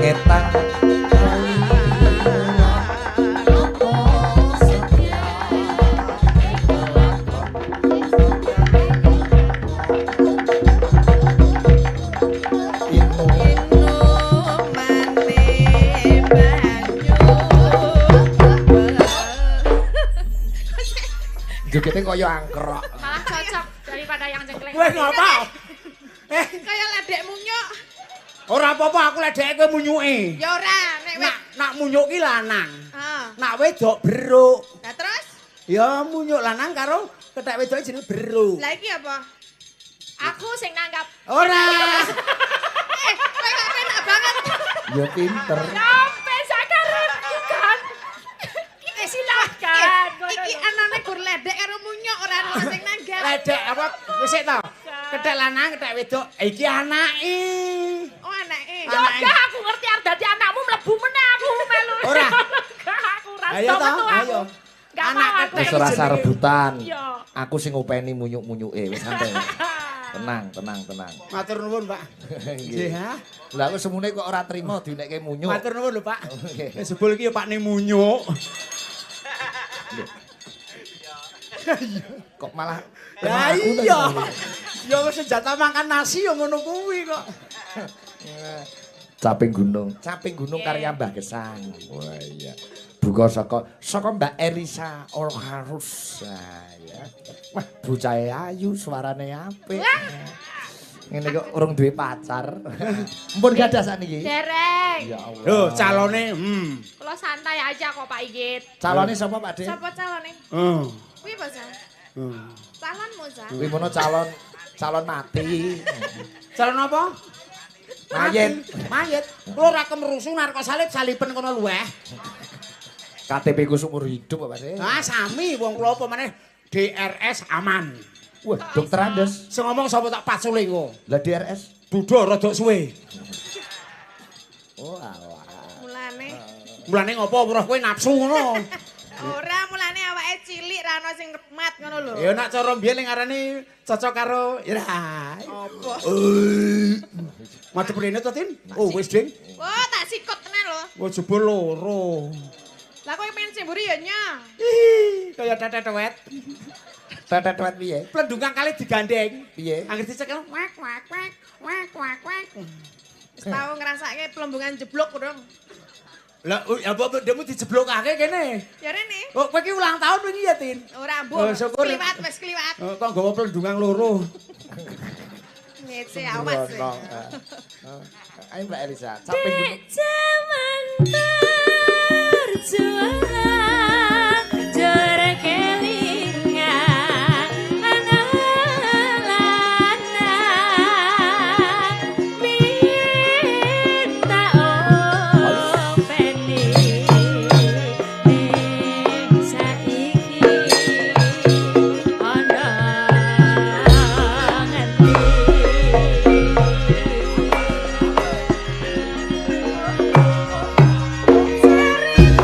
Speaker 1: Ngetang jogetnya kaya angkrok.
Speaker 2: Malah cocok daripada yang cengkleng.
Speaker 4: Kowe ngapa?
Speaker 3: kaya ledek munyuk.
Speaker 4: Ora apa-apa aku ledeke kowe munyuke.
Speaker 3: Ya ora, nek wis.
Speaker 4: Nak munyuk ki lanang.
Speaker 3: Heeh.
Speaker 4: Nak wedok beruk.
Speaker 3: Lah terus?
Speaker 4: Ya munyuk lanang karo kethek wedok jenenge beruk.
Speaker 3: Lah iki apa?
Speaker 2: Aku sing nanggap.
Speaker 4: Ora.
Speaker 3: Kowe kok enak banget.
Speaker 1: Ya pinter.
Speaker 2: Sampai sakarep kan. Iki silakan.
Speaker 3: Iki anane gur ledek karo munyuk ora ana sing nanggap.
Speaker 4: Ledek apa wis to? Kethek lanang, kethek wedok. Iki anake.
Speaker 3: Oh anake.
Speaker 2: Ya udah aku ngerti arep dadi anakmu mlebu meneh aku melu.
Speaker 4: Ora.
Speaker 2: Aku ora
Speaker 4: Ayo
Speaker 2: tau
Speaker 4: toh,
Speaker 2: metu aku.
Speaker 4: ayo.
Speaker 2: Gak
Speaker 4: Anak
Speaker 2: mau aku.
Speaker 4: ketek.
Speaker 1: Wis rasa rebutan.
Speaker 2: Iya.
Speaker 1: Aku sing ngopeni munyuk-munyuke wis santai. Tenang, tenang, tenang.
Speaker 4: Matur nuwun, Pak. Nggih, ha.
Speaker 1: Lah aku semune kok ora trimo dinekke munyuk.
Speaker 4: Matur nuwun lho, Pak.
Speaker 1: Nggih.
Speaker 4: Jebul iki ya Pakne munyuk.
Speaker 1: Kok malah
Speaker 4: Lah
Speaker 1: aku to,
Speaker 4: iya.
Speaker 1: Mas.
Speaker 4: Ya wis senjata makan nasi ya ngono kuwi kok.
Speaker 1: Caping gunung karya Mbah Gesang. Wah iya. Buka saka Mbak Elisa Orharus. Ya. Wah, bocah ayu, suarane apik. Ngene kok urung duwe pacar. Mumpun gadah sakniki.
Speaker 2: Dereng.
Speaker 1: Ya Allah.
Speaker 4: Lho, calone
Speaker 2: Kalau santai aja kok Pak Igit.
Speaker 1: Calone sapa Pak De?
Speaker 3: Sapa calone?
Speaker 4: Oh.
Speaker 3: Kuwi apa, Sa? Calonmu, Sa?
Speaker 1: Kuwi mono calon mati.
Speaker 4: Calon apa?
Speaker 1: Mayit.
Speaker 4: Mayit. Kulo ora kemerusu narko salipen kono luweh.
Speaker 1: KTP ku seumur hidup Pak De.
Speaker 4: Ah, sami wong kula apa meneh DRS aman.
Speaker 1: Wah, dokter Andes.
Speaker 4: Sing ngomong sapa tak pacule kok.
Speaker 1: Lah DRS.
Speaker 4: Duda rada suwe.
Speaker 1: Oh alah.
Speaker 3: Mulane
Speaker 4: Mulane ngopo weruh kowe nafsu ngono.
Speaker 3: ora mulane awake cilik ra ono sing remat ngono lho.
Speaker 4: Ya nek cara mbiyen ning ngarani cocok karo ya.
Speaker 3: Apa?
Speaker 4: Mati prene to, Tin? Oh, wis, Ding.
Speaker 3: Oh, tak sikut tenan lho.
Speaker 4: Wah, jebul loro.
Speaker 3: Lah kowe pengen semburi ya nyong.
Speaker 4: Ih, kaya tetet-wet.
Speaker 1: Tetet-tetet piye?
Speaker 4: Plendungan kali digandeng.
Speaker 1: Piye?
Speaker 4: Angger dicekel wak wak wak wak wak wak.
Speaker 3: Wis tau ngrasake pelembungan jeblok dong.
Speaker 4: Lah, apa demu dijeblokake kene?
Speaker 3: Ya rene.
Speaker 4: Oh, kowe iki ulang tahun wingi ya, Tin?
Speaker 3: Ora
Speaker 4: Oh,
Speaker 3: mbuh.
Speaker 4: syukur.
Speaker 3: Kliwat wis kliwat.
Speaker 4: Oh, kok nggawa plendungan loro.
Speaker 3: Ngece awas.
Speaker 1: Ayo Mbak Elisa, caping gunung.
Speaker 2: Zaman berjuang jore kelingan anak-anak minta openi ning saiki ana ngendi
Speaker 3: Sering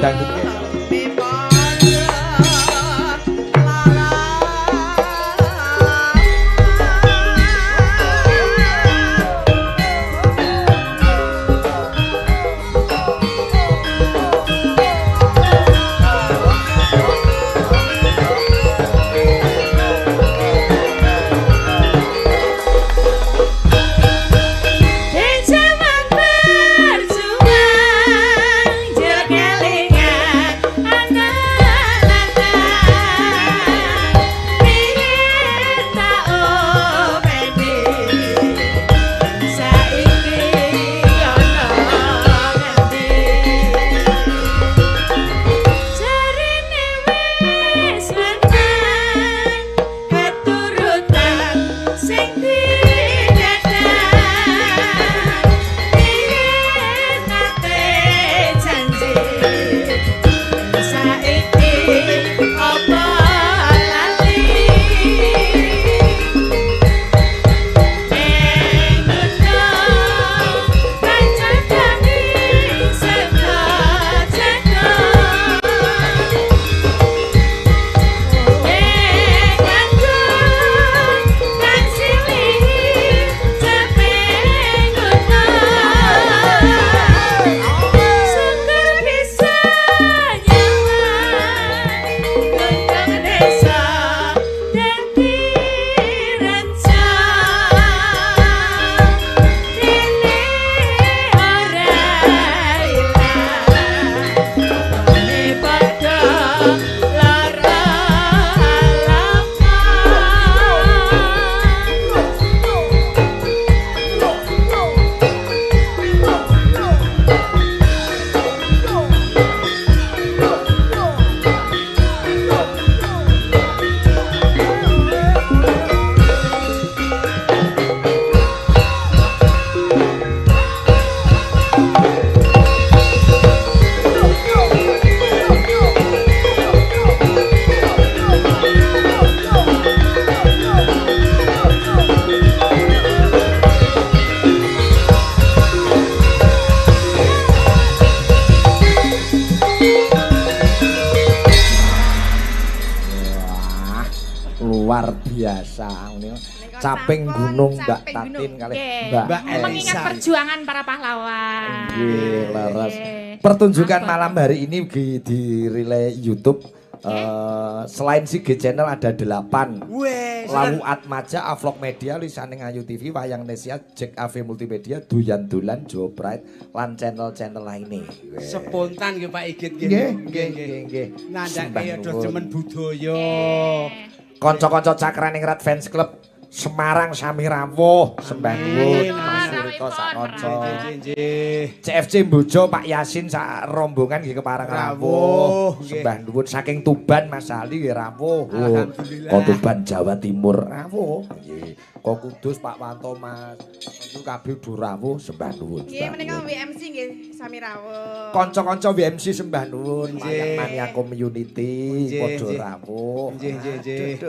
Speaker 1: dangdut. Luar biasa. Caping gunung Mbak Tatin kali Mbak
Speaker 2: mengingat
Speaker 1: Elsa.
Speaker 2: perjuangan para pahlawan.
Speaker 1: Nggih, laras. Pertunjukan malam hari ini di relay YouTube. Selain si G Channel ada 8. Lalu Atmaja, Avlog Media, Lisaning Ayu TV, Wayang Nesia, Jack AV Multimedia, Duyan Dolan, Joe Bright, lan channel-channel lainnya.
Speaker 4: Spontan nggih Pak Igit nggih.
Speaker 1: Nggih.
Speaker 4: Nandhake ya demen budaya.
Speaker 1: Kanca-kanca Cakraningrat Fans Club Semarang sami rawuh sembah nuwun Mas Surito sak kanca. CFC Mbojo Pak Yasin sak rombongan nggih kepareng rawuh. Sembah nuwun saking Tuban Mas Ali nggih rawuh. Kok Tuban Jawa Timur rawuh. Nggih. Kok Kudus Pak Wanto Mas. Iku kabeh do rawuh sembah nuwun.
Speaker 3: Nggih menika WMC nggih sami rawuh.
Speaker 1: Kanca-kanca WMC sembah nuwun Wayang Mania Community padha rawuh.
Speaker 4: Nggih.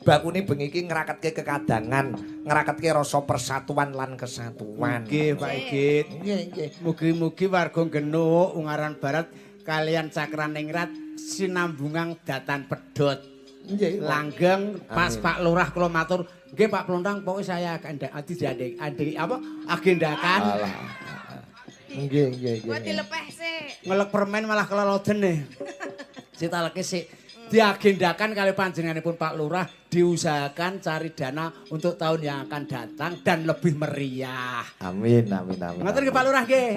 Speaker 1: Bakune bengi iki ngraketke kekadangan, ngraketke rasa persatuan lan kesatuan.
Speaker 4: Nggih, Pak Igit.
Speaker 1: Nggih.
Speaker 4: Mugi-mugi warga Genuk Ungaran Barat kalian Cakraningrat sinambungang datan pedhot.
Speaker 1: Nggih.
Speaker 4: Langgeng pas Pak Lurah kula matur, nggih Pak Plontang pokoke saya akan agendakan.
Speaker 1: Nggih.
Speaker 3: Buat dilepeh sik.
Speaker 4: Ngelek permen malah keloloden nih. Citaleke sik diagendakan kali panjenenganipun Pak Lurah diusahakan cari dana untuk tahun yang akan datang dan lebih meriah.
Speaker 1: Amin.
Speaker 4: Ngoten nggih Pak Lurah nggih.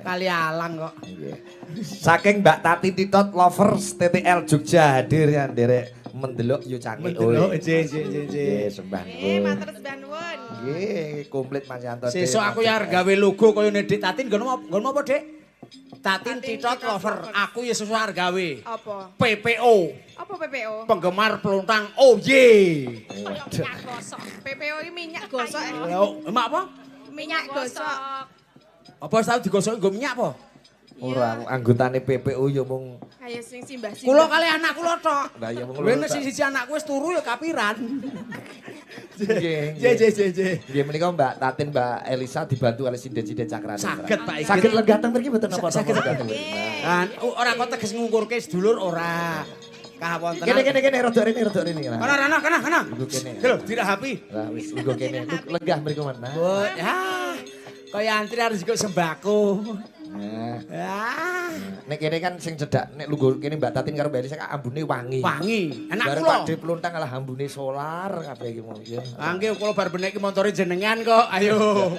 Speaker 4: Kali alang kok.
Speaker 1: Nggih. Saking Mbak Tati Titot Lovers TTL Jogja hadir ya nderek mendelok yu cangkik.
Speaker 4: Mendelok nggih.
Speaker 1: Sembah
Speaker 3: Nggih,
Speaker 1: nuwun.
Speaker 3: matur sembah nuwun.
Speaker 1: Nggih, komplit Mas Yanto.
Speaker 4: Sesuk aku ya arep gawe logo kaya Dik Tatin nggon apa Dik? Tatin Titot Lover. Aku ya sesuk arep gawe.
Speaker 3: Apa?
Speaker 4: PPO.
Speaker 3: Apa PPO?
Speaker 4: Penggemar Pelontang. Oh ye.
Speaker 2: Minyak gosok.
Speaker 3: PPO iki minyak gosok.
Speaker 4: Emak apa?
Speaker 3: Minyak gosok.
Speaker 4: Apa tau digosok nggo minyak apa?
Speaker 1: Ora anggotane PPU ya mung
Speaker 3: Ayo sing simbah-simbah.
Speaker 4: Kula kali anak kula tok.
Speaker 1: lah ya mung
Speaker 4: Wene siji anakku wis turu ya kapiran.
Speaker 1: Nggih.
Speaker 4: Nggih.
Speaker 1: Nggih menika Mbak Tatin Mbak Elisa dibantu oleh sinden-sinden cakrane.
Speaker 4: Saged Pak Igit.
Speaker 1: Saged lenggah teng mriki mboten napa-napa.
Speaker 4: Saged. Ora kok teges ngungkurke sedulur ora. Kawontenan.
Speaker 1: Kene rada rene.
Speaker 4: Kana.
Speaker 1: Iku kene.
Speaker 4: Lho, dirahapi.
Speaker 1: Lah wis lungguh kene. Lenggah mriku mana.
Speaker 4: Bu, ya. Kaya antri harus ikut sembako.
Speaker 1: Nah,
Speaker 4: Ya.
Speaker 1: nek kene kan sing cedhak nek lungguh kene Mbak Tatin karo Mbak Elisa kan ambune wangi.
Speaker 4: Wangi. Enak
Speaker 1: Bareng
Speaker 4: kula.
Speaker 1: Pak De Pluntang kalah ambune solar kabeh iki mau yen.
Speaker 4: Angge kula bar benek iki montore jenengan kok. Ayo.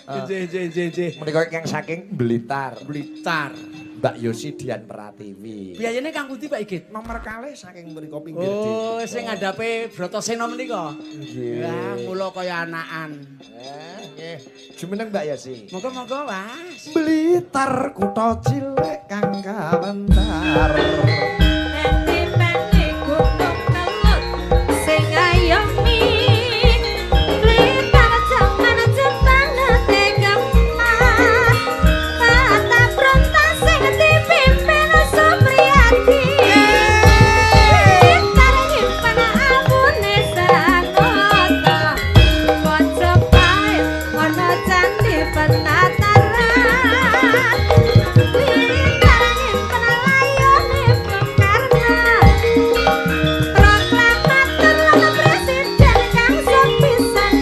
Speaker 4: Nggih.
Speaker 1: Menika yang saking Blitar.
Speaker 4: Blitar.
Speaker 1: Mbak Yosi Dian Pratiwi.
Speaker 4: Biayane kang pundi Pak Igit?
Speaker 1: Nomor kalih saking mriku pinggir
Speaker 4: Oh,
Speaker 1: desa.
Speaker 4: sing ngadhape Bratasena menika.
Speaker 1: Nggih.
Speaker 4: Ya, mula kaya anakan.
Speaker 1: Nggih. Jumeneng Mbak Yosi.
Speaker 4: Monggo-monggo, Mas.
Speaker 1: Blitar kutha cilik kang kawentar.
Speaker 2: Penti-penti gunung kelut sing ayomi Blitar jaman Jepang tegemas Mata frontal sing dipimpin Supriyadi Blitar nyimpen ambune sangoto Mojopahit ana candi penataran Blitar nyimpen layone pemerna Proklamator lan presiden kang sepisan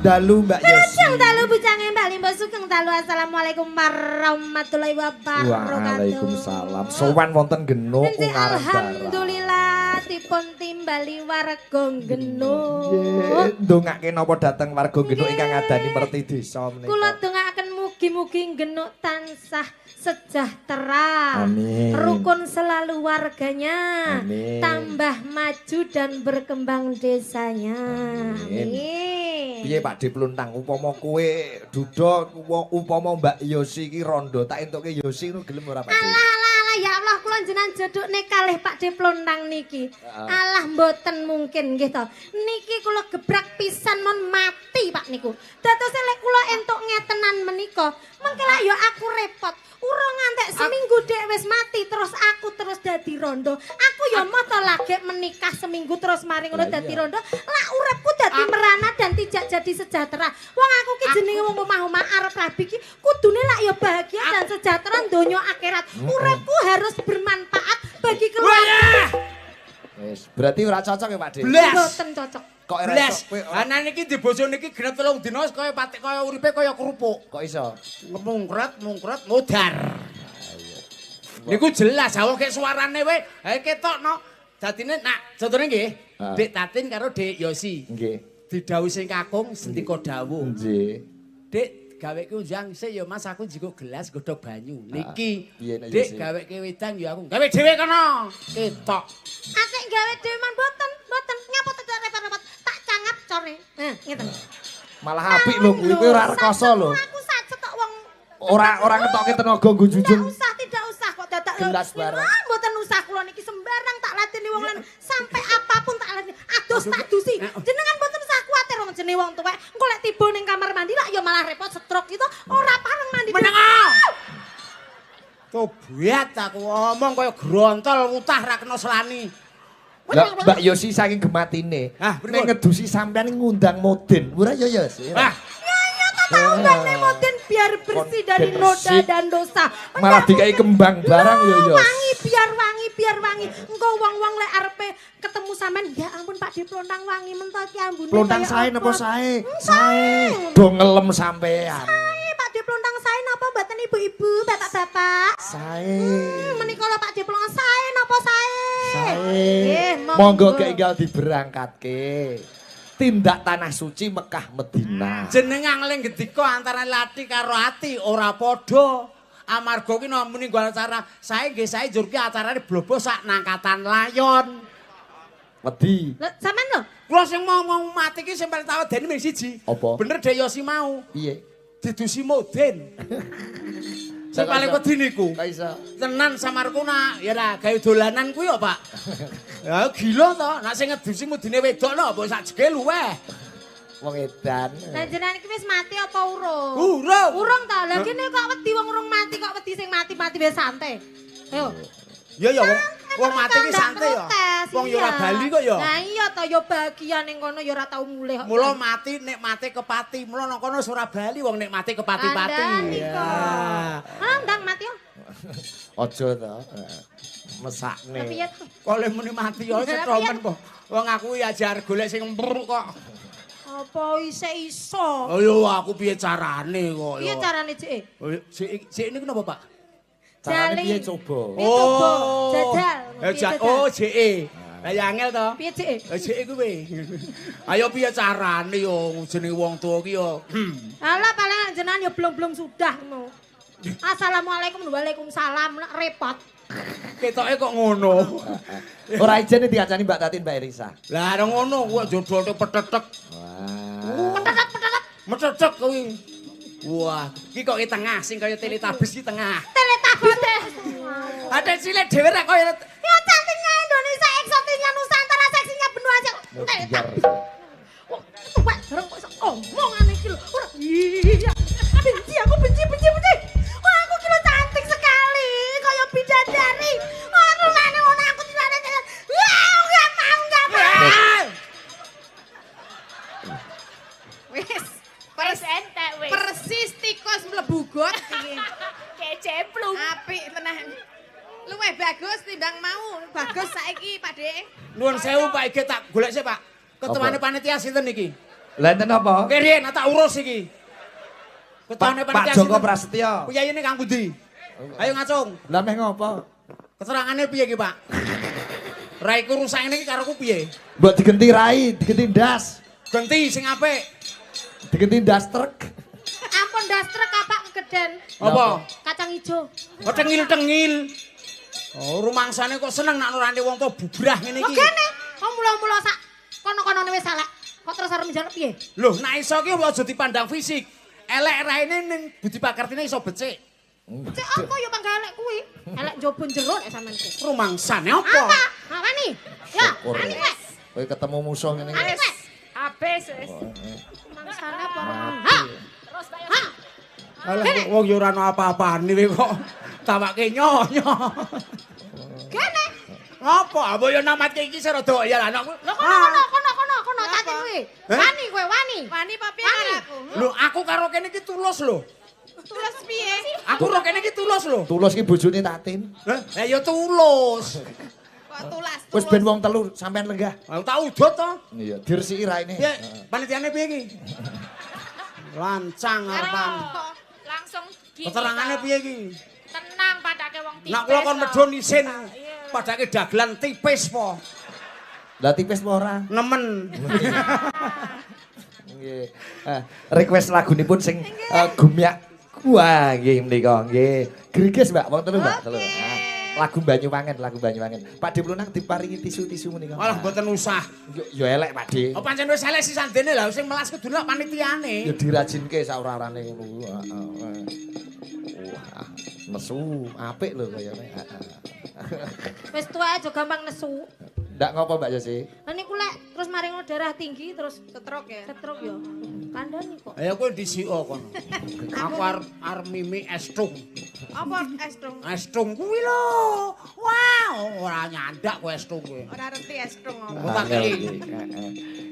Speaker 1: Dalu Mbak Yosi.
Speaker 2: Rajang dalu bujange Mbak Limbo Sugeng dalu assalamualaikum warahmatullahi wabarakatuh.
Speaker 1: Waalaikumsalam. Sowan wonten Genuk
Speaker 2: Nggih,
Speaker 1: Ungaran Barat.
Speaker 2: alhamdulillah dipun timbali warga Genuk.
Speaker 1: Nggih, ndongake napa dhateng warga Genuk ingkang ngadani merti desa menika.
Speaker 2: Kula dongaaken mugi-mugi Genuk tansah sejahtera.
Speaker 1: Amin.
Speaker 2: Rukun selalu warganya.
Speaker 1: Amin.
Speaker 2: Tambah maju dan berkembang desanya.
Speaker 1: Amin.
Speaker 2: Amin.
Speaker 1: Piye Pak De Pluntang upama kowe duda upama Mbak Yosi iki rondo tak entuke Yosi ngono gelem ora Pak De?
Speaker 2: Alah, ya Allah kula jenengan jodhone kalih Pak De Pluntang niki. Alah mboten mungkin nggih to. Niki kula gebrak pisan mon mati Pak niku. Dados lek kula entuk ngetenan menika, mengke lak ya aku repot. Urung ngantek seminggu dek wis mati terus aku terus dadi rondo. Aku ya moto lagi menikah seminggu terus mari ngono dadi rondo. Lah uripku dadi merana dan tidak jadi sejahtera. Wong aku ki jenenge wong omah-omah arep rabi ki kudune lak ya bahagia dan sejahtera donya akhirat. Uripku harus bermanfaat bagi keluarga.
Speaker 1: Wis, berarti ora cocok ya Pak De?
Speaker 4: Blas.
Speaker 2: Mboten cocok.
Speaker 1: Kok ora
Speaker 4: Blas.
Speaker 1: iso kowe
Speaker 4: Ana niki di bojo niki genep 3 dina wis kaya patik kaya uripe kaya kerupuk.
Speaker 1: kok iso?
Speaker 4: Mungkret modar. Niku jelas awak kek suarane wae. Ha ketokno. Dadine nak contohnya nggih,
Speaker 1: Ah.
Speaker 4: Dik Tatin karo Dik Yosi.
Speaker 1: Nggih.
Speaker 4: Didhawuhi sing kakung sendika dawuh.
Speaker 1: Nggih.
Speaker 4: Dik gaweke unjang sik ya Mas aku njiko gelas godhog banyu. Niki
Speaker 1: piye nek
Speaker 4: Dik
Speaker 1: Yosi?
Speaker 4: gaweke wedang ya aku. Gawe dhewe kono. Ketok.
Speaker 2: Asik gawe dhewe man mboten nyapa tidak repot-repot. Tak cangap core. Ngeten.
Speaker 1: Malah apik lho kuwi kowe ora rekoso lho.
Speaker 2: Aku sajet tok wong
Speaker 1: Ora ngetokke tenaga nggo junjung.
Speaker 2: tidak usah kok dadak
Speaker 1: Gelas barang.
Speaker 2: Mboten usah kula niki sembarang tak latini wong lan sampai apapun tak latini. Adus tak dusi. Jenengan mboten usah kuwatir wong jenenge wong tuwek. Engko lek tiba ning kamar mandi lak ya malah repot stroke itu ora pareng mandi.
Speaker 4: Meneng. Tobiat aku ngomong kaya grontol utah ra kena selani.
Speaker 1: Lah Mbak Yosi saking gematine.
Speaker 4: Ah, pripun?
Speaker 1: Nek ngedusi sampean ngundang Moden. Ora ya Yos.
Speaker 4: Wah,
Speaker 2: Tahu kan moden biar bersih dari noda dan dosa.
Speaker 1: Malah dikai kembang barang ya Yos.
Speaker 2: Wangi biar wangi. Engko wong-wong lek arepe ketemu sampean ya ampun Pak De Pluntang wangi mentok ki ambune.
Speaker 1: Pluntang
Speaker 2: kaya
Speaker 1: sae
Speaker 2: apa.
Speaker 1: napa sae?
Speaker 2: Sae.
Speaker 1: Do ngelem sampean.
Speaker 2: Pak De Pluntang sae napa mboten ibu-ibu, bapak-bapak?
Speaker 1: Sae.
Speaker 2: Menika lho Pak De Pluntang sae napa sae?
Speaker 1: Sae.
Speaker 2: Nggih,
Speaker 1: Monggo keinggal diberangkatke. Tindak tanah suci Mekah Medina.
Speaker 4: jenengan ling gedika antara lati karo ati ora padha. Amarga ki namung nggo acara sae nggih sae njur ki acarane blobo sak nangkatan layon.
Speaker 1: Wedi.
Speaker 2: Lho sampean lho.
Speaker 4: Kula sing mau mati ki sing paling tak wedeni mung siji.
Speaker 1: Apa?
Speaker 4: Bener Dek Yosi mau.
Speaker 1: Piye?
Speaker 4: Didusi moden. Sing
Speaker 1: Kok
Speaker 4: paling
Speaker 1: iso?
Speaker 4: wedi niku.
Speaker 1: Kok iso?
Speaker 4: Tenan samarku nak ya lah gawe dolanan kuwi ya, Pak. Ya gila to, nak sing ngedusi mudine wedok lho, mbok sak jege luweh.
Speaker 1: Wong edan.
Speaker 5: Lah jenengan iki wis mati apa urung?
Speaker 4: Urung.
Speaker 5: Urung ta. Lah kene kok wedi wong urung mati kok wedi sing mati-mati wis santai. Ayo.
Speaker 4: Ya wong mati ki santai ya. Wong ya ora bali kok ya.
Speaker 5: Nah iya to ya bahagia ning kono ya ora tau mulih kok.
Speaker 4: Mula mati nek mati kepati, mula nang kono ora bali wong nek mati kepati-pati.
Speaker 5: Ah, ndang mati yo.
Speaker 1: Aja to. Mesakne.
Speaker 5: Piye?
Speaker 4: Kok le muni mati ya setromen po. Wong aku ya ajar golek sing empruk kok.
Speaker 5: Apa isih iso?
Speaker 4: Oh yo aku piye carane kok.
Speaker 5: Piye carane Cik?
Speaker 4: Oh sik niku napa, Pak?
Speaker 1: Carane piye coba?
Speaker 5: Piye coba? Jajal.
Speaker 4: Oh JE. Lah ya angel to.
Speaker 5: Piye Cik?
Speaker 4: JE kuwi. Ayo piye carane yo jenenge wong tuwa ki yo.
Speaker 5: Alah paling jenengan ya blong-blong sudah ngono. Assalamualaikum waalaikumsalam repot.
Speaker 4: Ketoke kok ngono.
Speaker 1: Ora ijen diancani Mbak Tatin Mbak Elisa.
Speaker 4: Lah ngono kuwi jodohe petetek.
Speaker 1: Wah.
Speaker 4: Metetek kuwi. Wah, iki kok ki tengah sing kaya Teletubbies ki tengah.
Speaker 5: Teletubbies.
Speaker 4: Ada cilik dhewe ra kaya
Speaker 5: Ya cantiknya Indonesia, eksotisnya Nusantara, seksinya benua aja.
Speaker 1: Biar.
Speaker 5: Wah, tuwek bareng kok iso omongan iki lho. Ora iya. Benci aku benci. Wah, aku ki lho cantik sekali, kaya bidadari. Anu mana ngono aku dilane. Wah, enggak mau.
Speaker 3: Wis.
Speaker 2: Wis entek wis.
Speaker 3: Persis tikus mlebu got iki.
Speaker 2: Keceplung.
Speaker 3: Apik tenan. Luwih bagus timbang mau. Bagus saiki, Pak Dik.
Speaker 4: Nuwun sewu Pak iki tak golek sik Pak. Ketuane panitia sinten iki?
Speaker 1: Lah enten apa?
Speaker 4: Kirian tak urus iki. Ketuane
Speaker 1: Pak
Speaker 4: panitia
Speaker 1: Joko Prasetyo.
Speaker 4: Piyayine Kang Budi. Ayo ngacung.
Speaker 1: Lah meh ngopo?
Speaker 4: Keterangane piye iki, Pak? Raiku rusak ini karo ku piye?
Speaker 1: Mbok digenti rai, digenti ndas.
Speaker 4: Ganti sing apik.
Speaker 1: Digenti ndas truk.
Speaker 5: Ampun dastrek apa kegeden.
Speaker 4: Apa?
Speaker 5: Kacang ijo.
Speaker 4: Kok tengil-tengil. Oh, rumangsane kok seneng nak nurane wong tuwa bubrah ngene
Speaker 5: Kok
Speaker 4: iki.
Speaker 5: kene? Kok mula-mula sak kono-konone wis salah. Kok terus arep njaluk piye?
Speaker 4: Loh, nek iso ki aja dipandang fisik. Elek raine ning budi pakertine iso becik.
Speaker 5: Cek apa ya pangga elek kuwi? Elek njaba jero nek sampean iki.
Speaker 4: Rumangsane apa?
Speaker 5: Apa? Wani? Ya,
Speaker 1: Syukur.
Speaker 5: wani wes.
Speaker 1: Kowe ketemu musuh ngene
Speaker 5: Wani
Speaker 1: iki.
Speaker 5: wes.
Speaker 2: Habis wis.
Speaker 5: Mangsane apa? Ha.
Speaker 2: Terus Mbak
Speaker 5: Ha.
Speaker 4: Alah, wong yo ora ana apa-apane kowe kok tawake nyonyo.
Speaker 5: Kene.
Speaker 4: Apa? Apa yo namatke iki serada ya anakku.
Speaker 5: Lho kono tatin kuwi. Wani kowe wani.
Speaker 3: Wani apa piye
Speaker 5: Wani.
Speaker 3: aku?
Speaker 4: Lho, aku karo kene iki tulus lho.
Speaker 3: Tulus piye?
Speaker 4: Aku karo kene iki tulus lho.
Speaker 1: Tulus ki bojone Tatin.
Speaker 4: Lah ya tulus.
Speaker 3: Kok tulas?
Speaker 1: Wis ben wong telu sampean lenggah.
Speaker 4: Aku tak udut to.
Speaker 1: Iya, diresiki raine.
Speaker 4: Piye? Panitiane piye iki? Lancang arepan.
Speaker 2: langsung gini.
Speaker 4: Keterangane
Speaker 2: toh.
Speaker 4: piye iki?
Speaker 2: Tenang padake wong tipis.
Speaker 4: Nak kula kon
Speaker 2: toh.
Speaker 4: medhun isin
Speaker 2: Iya.
Speaker 4: padake dagelan tipis po.
Speaker 1: Lah tipis apa ora?
Speaker 4: Nemen.
Speaker 1: Nggih. Request lagunipun sing gumyak. Wah, nggih menika nggih. Griges Mbak, wong telu Mbak, telu. Lagu Banyuwangen. Pak De Plunak diparingi tisu-tisu menika.
Speaker 4: Malah mboten usah.
Speaker 1: Yo elek Pak De.
Speaker 4: Oh pancen wis elek sisandene lha sing melas kudu lak panitiane.
Speaker 1: Ya dirajinke saura-urane ngono. Wah, nesu apik lho kayane.
Speaker 5: Wis tuwa aja gampang nesu.
Speaker 1: Ndak ngopo Mbak Yosi?
Speaker 5: Lah niku lek terus maring darah tinggi terus
Speaker 3: Setruk ya.
Speaker 5: setruk ya. Kandhani kok.
Speaker 4: Ayo kowe disiko kono. Aku arep mimi estung.
Speaker 3: Apa estung?
Speaker 4: Estung kuwi lho. Wow, ora nyandak kowe estung kowe.
Speaker 3: Ora ngerti estung apa.
Speaker 4: Oh, tak kei.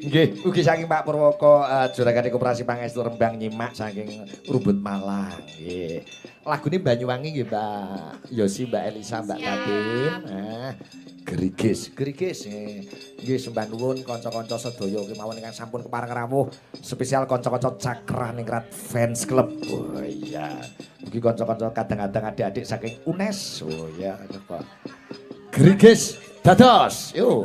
Speaker 1: Nggih, ugi saking Pak Purwoko Juragan Koperasi Pangestu Rembang nyimak saking Rubut Malang. Nggih. Lagune Banyuwangi nggih Mbak Yosi, Mbak Elisa, Mbak Tatin. Nah, Gerigis nggih sembah nuwun kanca-kanca sedaya kemawon ingkang sampun kepareng rawuh spesial kanca-kanca Cakraningrat Fans Club. Oh iya. Mugi kanca-kanca kadang-kadang adik-adik saking UNES. Oh iya, coba. Gerigis dados. Yo.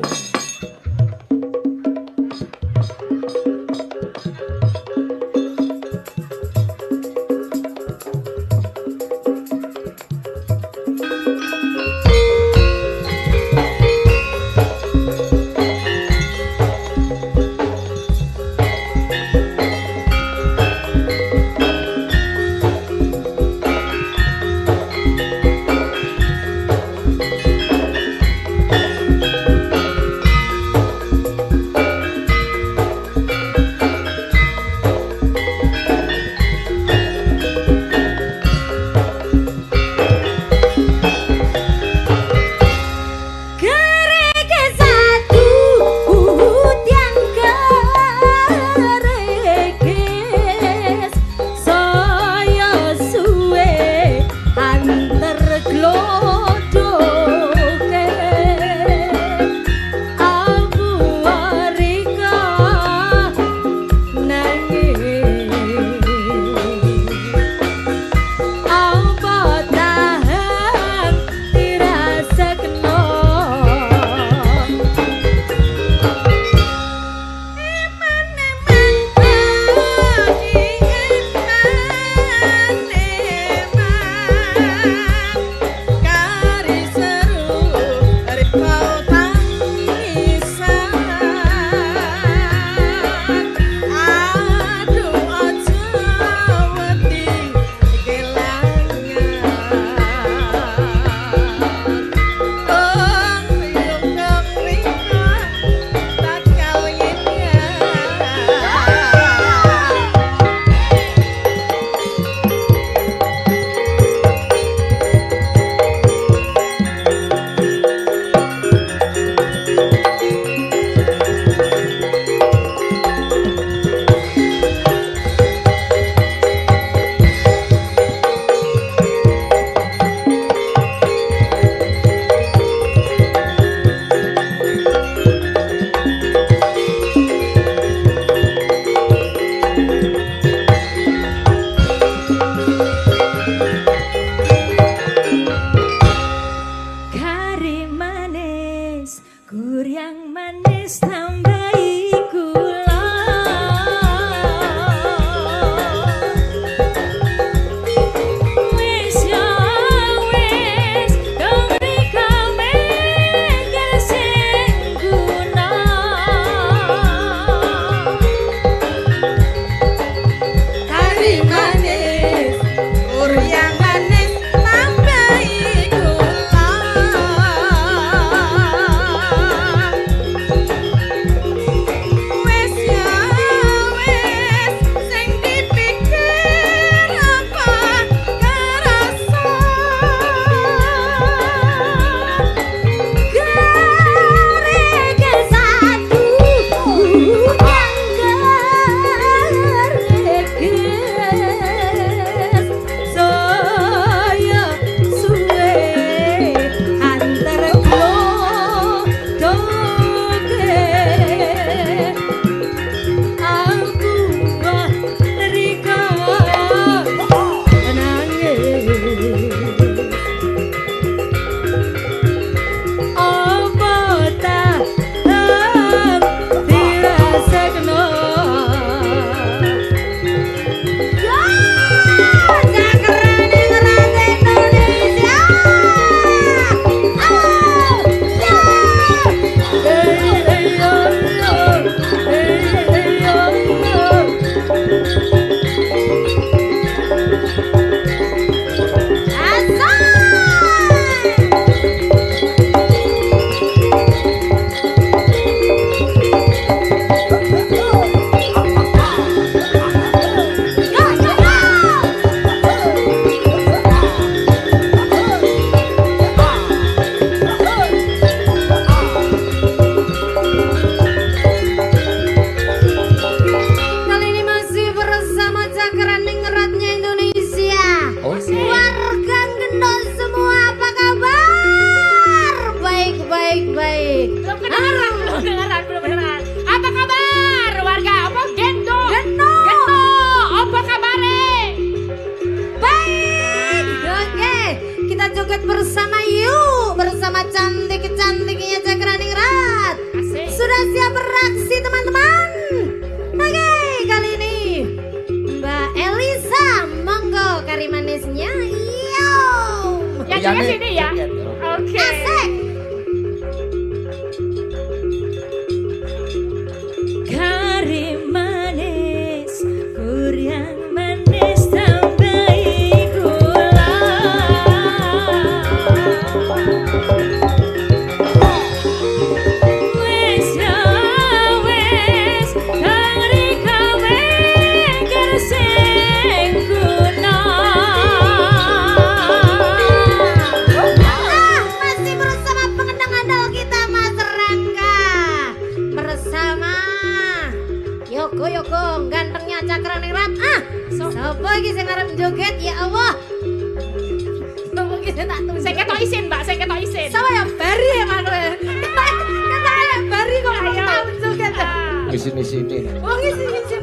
Speaker 1: Gayane
Speaker 2: sini ya.
Speaker 1: joget.
Speaker 2: Oke.
Speaker 5: Asik.
Speaker 6: Kari manis, kurang manis tambahi gula. Wes ya wes, kari kawe kerseng guna.
Speaker 5: Masih bersama pengendang andal kita Mas Rangga. Bersama Yoko gantengnya Cakraningrat. Sopo iki sing arep joget ya Allah. Sopo iki sing tak tulis.
Speaker 2: Saya ketok isin, Mbak. Saya ketok isin.
Speaker 5: Sama ya Bari ya Manuel. Kata ya Bari kok
Speaker 2: Ayo.
Speaker 5: tahu joget.
Speaker 2: Ah.
Speaker 1: Isin-isini.
Speaker 5: Wong isi-isi.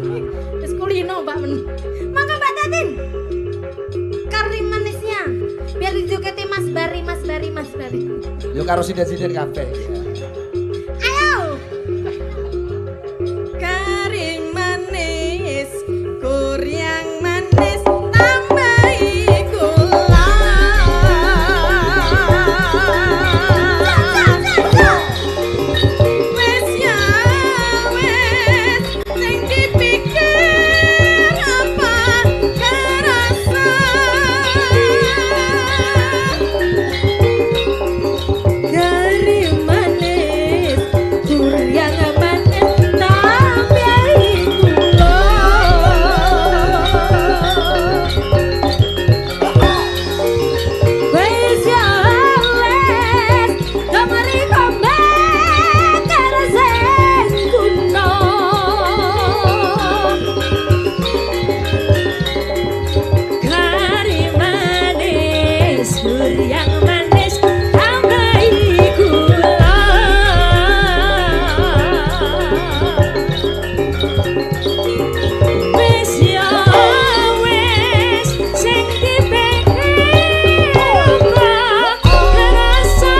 Speaker 5: Wis kulino Mbak Men. Mangga Mbak Tatin. Kari manisnya. Biar dijogeti Mas Bari.
Speaker 1: Yo karo sinden-sinden kabeh.
Speaker 5: Ayo.
Speaker 3: Kari manis, kuryang manis, tambahi gula. Wes ya wes, sing dipikir apa kerasa.
Speaker 6: Kari manis, kurang manis tambahi gula. Wes ya wes, domari kombek kerseng guna. Kari manis, kurang manis tambahi gula. Wes ya wes, sing dipikir apa kerasa.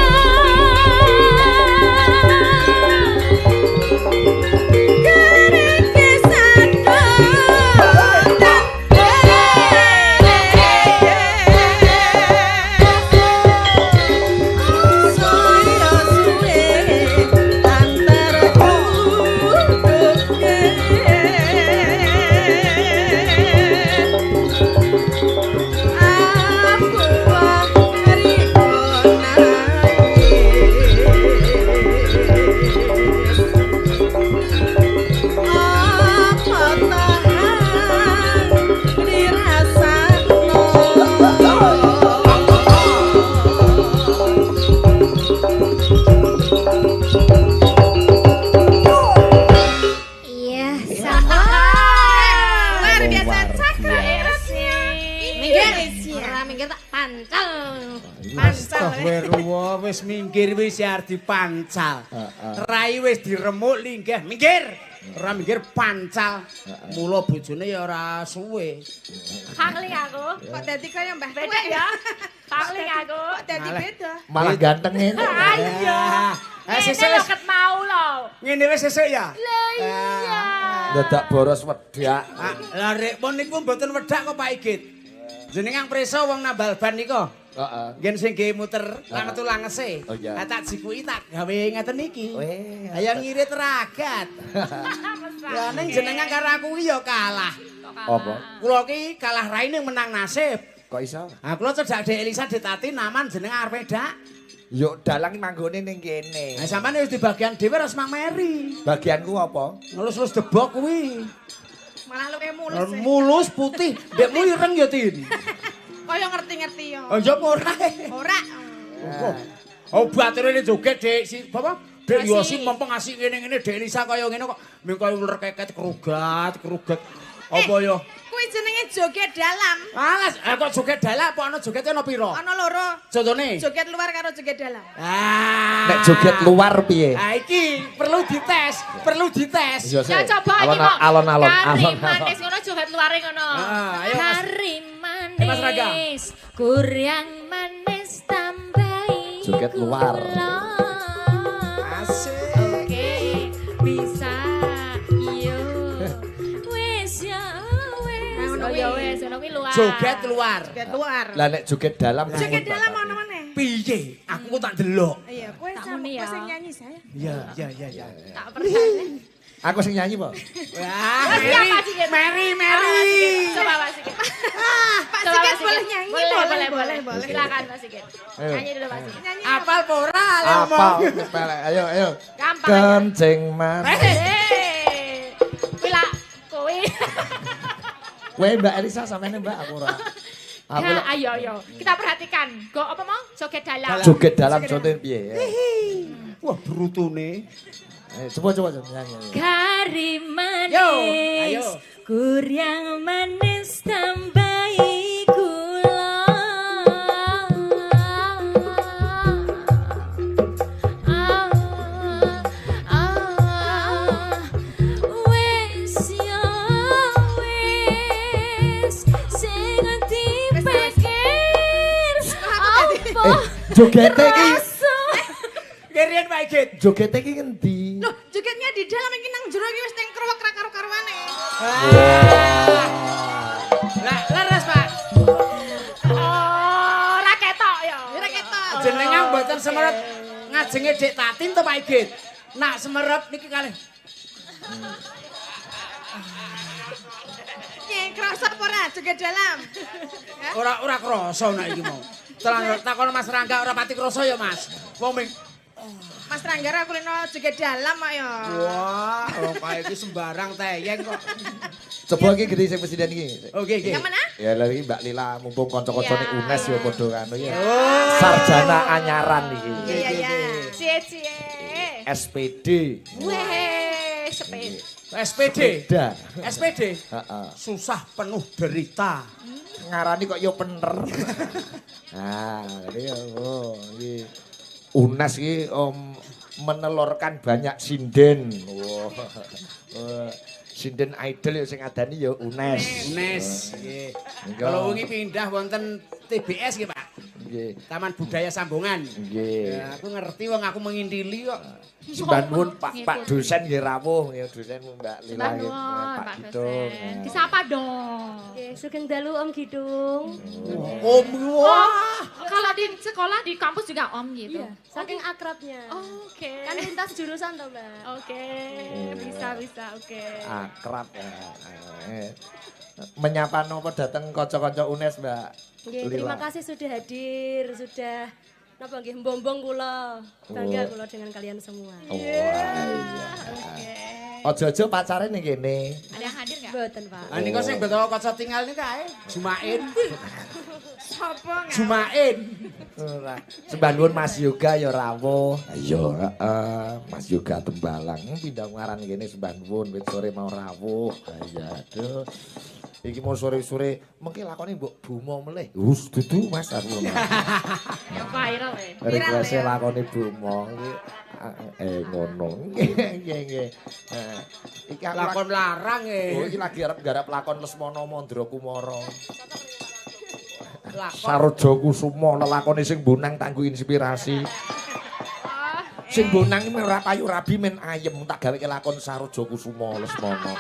Speaker 5: Iya,
Speaker 3: Luar biasa
Speaker 2: Esi.
Speaker 5: minggir. Ora minggir tak pancal.
Speaker 4: Astagfirullah, wis minggir wis arep dipancal. Rai wis diremuk linggih, minggir. Ora minggir pancal. Mula bojone ya ora suwe.
Speaker 2: Kangling aku.
Speaker 3: Kok dadi kaya Mbah
Speaker 2: Beda
Speaker 3: Tuwek
Speaker 2: ya. Kangling aku.
Speaker 3: Kok dadi
Speaker 4: Malah.
Speaker 3: beda?
Speaker 1: Malah ganteng ini.
Speaker 2: Ayo. Ini
Speaker 4: sesuk
Speaker 2: lo
Speaker 4: wis
Speaker 2: ket mau lo.
Speaker 4: ngene wis sesuk ya.
Speaker 2: Lah iya.
Speaker 1: Dadak boros wedak.
Speaker 4: Lah rek pun niku mboten wedak kok Pak Igit. Jenengan preso wong nambal ban niku.
Speaker 1: Heeh.
Speaker 4: Ngen sing nggih muter langetu langese.
Speaker 1: Oh, iya.
Speaker 4: Lah tak jikuki tak gawe ngeten iki.
Speaker 1: Weh,
Speaker 4: Ayo ngirit ragat. Ya ning jenengan karo aku iki ya kalah.
Speaker 1: Apa?
Speaker 4: Kula ki kalah raine menang nasib.
Speaker 1: Kok iso?
Speaker 4: Ah kula cedak Dek Elisa ditati naman jenengan arep dak.
Speaker 1: Yo dalang manggone ning kene.
Speaker 4: Nah sampean wis di bagian dhewe harus mameri.
Speaker 1: Bagianku apa?
Speaker 4: Ngelus-lus debok kuwi.
Speaker 3: Malah luwih mulus.
Speaker 4: Mulus putih, dekmu ireng ya Tin.
Speaker 3: Kaya ngerti-ngerti yo.
Speaker 4: Oh njop ora.
Speaker 3: Ora.
Speaker 4: Oh batere ini joget Dek si apa? Dek
Speaker 2: Yosi.
Speaker 4: Yosi mumpung asik ngene-ngene Dek Elisa kaya ngene kok ming kaya uler keket kerugat. Apa ya?
Speaker 3: Kuwi jenenge joget dalam.
Speaker 4: Alas, kok joget dalam apa ana jogete ana pira?
Speaker 3: Ana loro.
Speaker 4: Contone?
Speaker 3: Joget luar karo joget dalam.
Speaker 4: Ah.
Speaker 1: Nek joget luar piye?
Speaker 4: Ah iki perlu dites.
Speaker 1: Iya,
Speaker 2: Ya
Speaker 1: Sek.
Speaker 2: coba iki kok.
Speaker 1: Alon-alon.
Speaker 2: Kari manis ngono joget luare ngono.
Speaker 4: Ayo Mas.
Speaker 6: Kari
Speaker 4: Mas Raga.
Speaker 6: manis, kurang manis tambahi
Speaker 1: Joget luar.
Speaker 6: gula.
Speaker 4: Asik.
Speaker 6: Oke, bisa. Yo. Wes ya wes.
Speaker 2: Oh ya wes, ngono kuwi luar.
Speaker 4: Joget luar.
Speaker 3: Joget luar.
Speaker 1: Lah nek joget dalam
Speaker 3: Joget dalam ana meneh.
Speaker 4: piye? Aku kok tak delok.
Speaker 3: Iya, kowe
Speaker 2: Tak
Speaker 3: sama
Speaker 2: muni
Speaker 3: kowe
Speaker 2: ya.
Speaker 3: sing nyanyi saya.
Speaker 4: Iya.
Speaker 2: Tak percaya.
Speaker 1: Aku sing nyanyi, Pak.
Speaker 4: Wah,
Speaker 2: Siapa Sigit?
Speaker 4: Mary.
Speaker 2: Coba Pak Sigit.
Speaker 3: Pak
Speaker 2: Coba,
Speaker 3: Sigit
Speaker 2: Pak
Speaker 3: boleh nyanyi, boleh.
Speaker 2: Silakan Pak Sigit.
Speaker 1: Ayo.
Speaker 2: Nyanyi dulu Pak Sigit.
Speaker 3: Nyanyi
Speaker 4: Apal pora
Speaker 1: Apa? Ayo.
Speaker 2: Gampang aja.
Speaker 1: Kencing man.
Speaker 2: Wila, kowe.
Speaker 1: Kowe Mbak Elisa sampeyan Mbak aku ora. Aku
Speaker 2: Ya, ayo. Kita perhatikan. Go apa mau? Joget dalam.
Speaker 1: joget dalam contoh piye.
Speaker 4: Wah, brutune.
Speaker 1: Coba nyanyi.
Speaker 6: Kari manis,
Speaker 4: Yo, ayo.
Speaker 6: kurang manis tambahi gula. Wes ya wes, sing dipikir apa
Speaker 1: Jogete iki,
Speaker 6: rasa.
Speaker 4: Kirian Pak Igit.
Speaker 1: jogete iki ngendi?
Speaker 3: Loh, jogetnya di dalam iki nang jero iki wis teng krowak ra karo-karuane.
Speaker 4: Lah, leres Pak.
Speaker 2: Oh, ra ketok ya.
Speaker 3: Ora ketok.
Speaker 4: Jenengan mboten semerep ngajenge Dik Tatin to Pak Igit. Nak semerep niki kalih.
Speaker 3: Nyek krasa apa ora joget dalam?
Speaker 4: Ora krasa nak iki mau. Takon Mas Rangga ora pati krasa ya Mas. Wong ming
Speaker 3: Mas Ranggara kulino joget dalam kok ya.
Speaker 4: wah, kaya iki sembarang teyeng kok.
Speaker 1: Coba iki gede sing presiden iki.
Speaker 4: Oke.
Speaker 3: Yang mana?
Speaker 1: Ya lha iki Mbak Lila mumpung kanca-kancane
Speaker 2: Iya.
Speaker 1: UNES ya padha kanu ya.
Speaker 4: Oh.
Speaker 1: Sarjana anyaran iki.
Speaker 3: Iya.
Speaker 2: Cie.
Speaker 1: SPD.
Speaker 2: Weh, sepeda.
Speaker 4: SPD.
Speaker 1: Dah.
Speaker 4: SPD.
Speaker 1: Heeh.
Speaker 4: Susah penuh derita.
Speaker 1: Ngarani kok yo bener. Nah, ini iki UNES iki menelurkan banyak sinden. Wah. Sinden idol ya sing adani ya UNES.
Speaker 4: Nes. Nggih.
Speaker 1: Enggak.
Speaker 4: Kalau wingi pindah wonten TBS nggih, Pak.
Speaker 1: Nggih.
Speaker 4: Taman Budaya Sambungan.
Speaker 1: Nggih.
Speaker 4: Ya, aku ngerti wong aku mengintili kok.
Speaker 1: Sembah nuwun Pak dosen nggih rawuh ya dosen Mbak Lila
Speaker 2: Sembah
Speaker 1: nggih.
Speaker 2: nuwun,
Speaker 1: Pak
Speaker 2: Pak
Speaker 1: Kidung.
Speaker 2: dosen. Disapa dong.
Speaker 6: Oke, sugeng dalu Om Gidung.
Speaker 4: Om wah.
Speaker 2: Kalau di sekolah di kampus juga om gitu.
Speaker 6: Iya, saking akrabnya.
Speaker 2: Oke.
Speaker 6: Kan lintas jurusan toh, Mbak.
Speaker 2: Oke, bisa, oke.
Speaker 1: Akrab ya. Menyapa nopo dateng kanca-kanca UNES Mbak
Speaker 6: Nggih,
Speaker 1: Lila.
Speaker 6: terima kasih sudah hadir, sudah napa nggih mbombong kula. Bangga
Speaker 1: Oh.
Speaker 6: kula dengan kalian semua.
Speaker 1: Oh, iya. Ojo-ojo pacare ning kene.
Speaker 2: Ada yang hadir nggak?
Speaker 6: Mboten, Pak.
Speaker 4: Ah niku sing beto kaca tinggal niku kae. Jumain.
Speaker 3: Sopo nggak?
Speaker 4: Jumain.
Speaker 1: Ora. Sembah nuwun Mas Yoga ya rawuh. Iya, heeh. Mas Yoga Tembalang pindah ngaran kene sembah nuwun wit sore mau rawuh. Iya, aduh. Iki mau sore-sore mengki lakone mbok Bumo meleh. Hus dudu Mas aku.
Speaker 2: Yang viral ya.
Speaker 1: Request lakone Bumo iki ngono. Nggih. Iki aku
Speaker 4: Lakon larang
Speaker 1: Oh,
Speaker 4: e.
Speaker 1: iki lagi arep garap lakon Lesmana Mandra Kumara.
Speaker 4: Lakon.
Speaker 1: Saroja Kusuma lelakone sing bonang tangguh inspirasi. Sing bonang iki ora payu rabi men ayem tak gaweke lakon Saroja Kusuma Lesmana.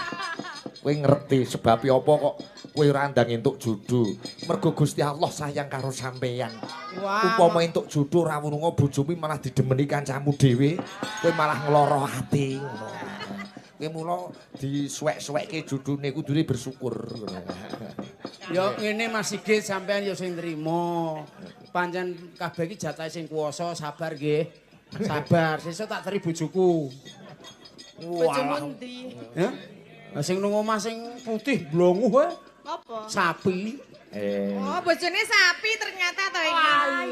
Speaker 1: Kowe ngerti sebab apa kok kowe ora ndang entuk jodoh. Mergo Gusti Allah sayang karo sampeyan.
Speaker 4: Wah.
Speaker 1: Upama entuk jodoh ra wurunga bojomu malah didemeni kancamu dhewe, kowe malah ngloro ati ngono. Kowe mula disuwek-suwekke jodhone kudune bersyukur.
Speaker 4: Yo ngene Mas Sigit sampean yo sing nrimo. Pancen kabeh iki jatahe sing kuwasa, sabar nggih. Sabar, sesuk tak teri bojoku.
Speaker 3: Bojomu ndi?
Speaker 4: Hah? Lah sing nang omah sing putih blonguh wae,
Speaker 3: Apa?
Speaker 4: sapi.
Speaker 3: Oh, bojone sapi ternyata to iki.
Speaker 2: Wah,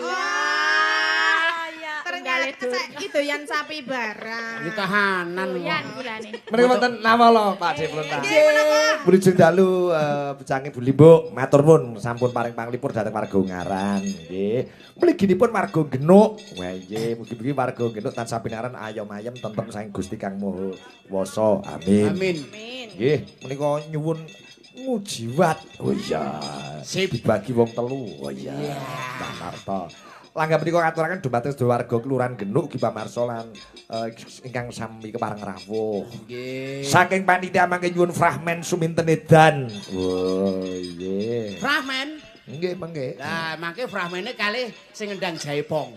Speaker 3: iya. Ternyata saiki doyan sapi barang.
Speaker 4: Iki kahanan.
Speaker 2: Doyan gulane.
Speaker 1: Mriki wonten nama lho Pak Deplonta.
Speaker 3: Nggih, menapa?
Speaker 1: Brijeng dalu becange Bu Limbuk, matur nuwun sampun paring panglipur dhateng warga Ngaran nggih. Mliginipun warga Genuk. Wah nggih, mugi-mugi warga Genuk tansah pinaran ayem-ayem tentrem saking Gusti Kang Maha Kuwasa. Amin.
Speaker 4: Amin.
Speaker 3: Amin.
Speaker 1: Nggih, menika nyuwun mujiwat. Oh iya.
Speaker 4: Sip.
Speaker 1: Dibagi wong telu. Oh iya. Mbak Marta. Langga menika katuraken dumateng sedaya warga Kelurahan Genuk Ki Pamarsa lan ingkang sami kepareng rawuh.
Speaker 4: Nggih.
Speaker 1: Saking panitia mangke nyuwun fragmen suminten edan. Oh iya.
Speaker 4: Rahman.
Speaker 1: Nggih, mengke.
Speaker 4: Lah mangke fragmene kalih sing ngendang Jaipong.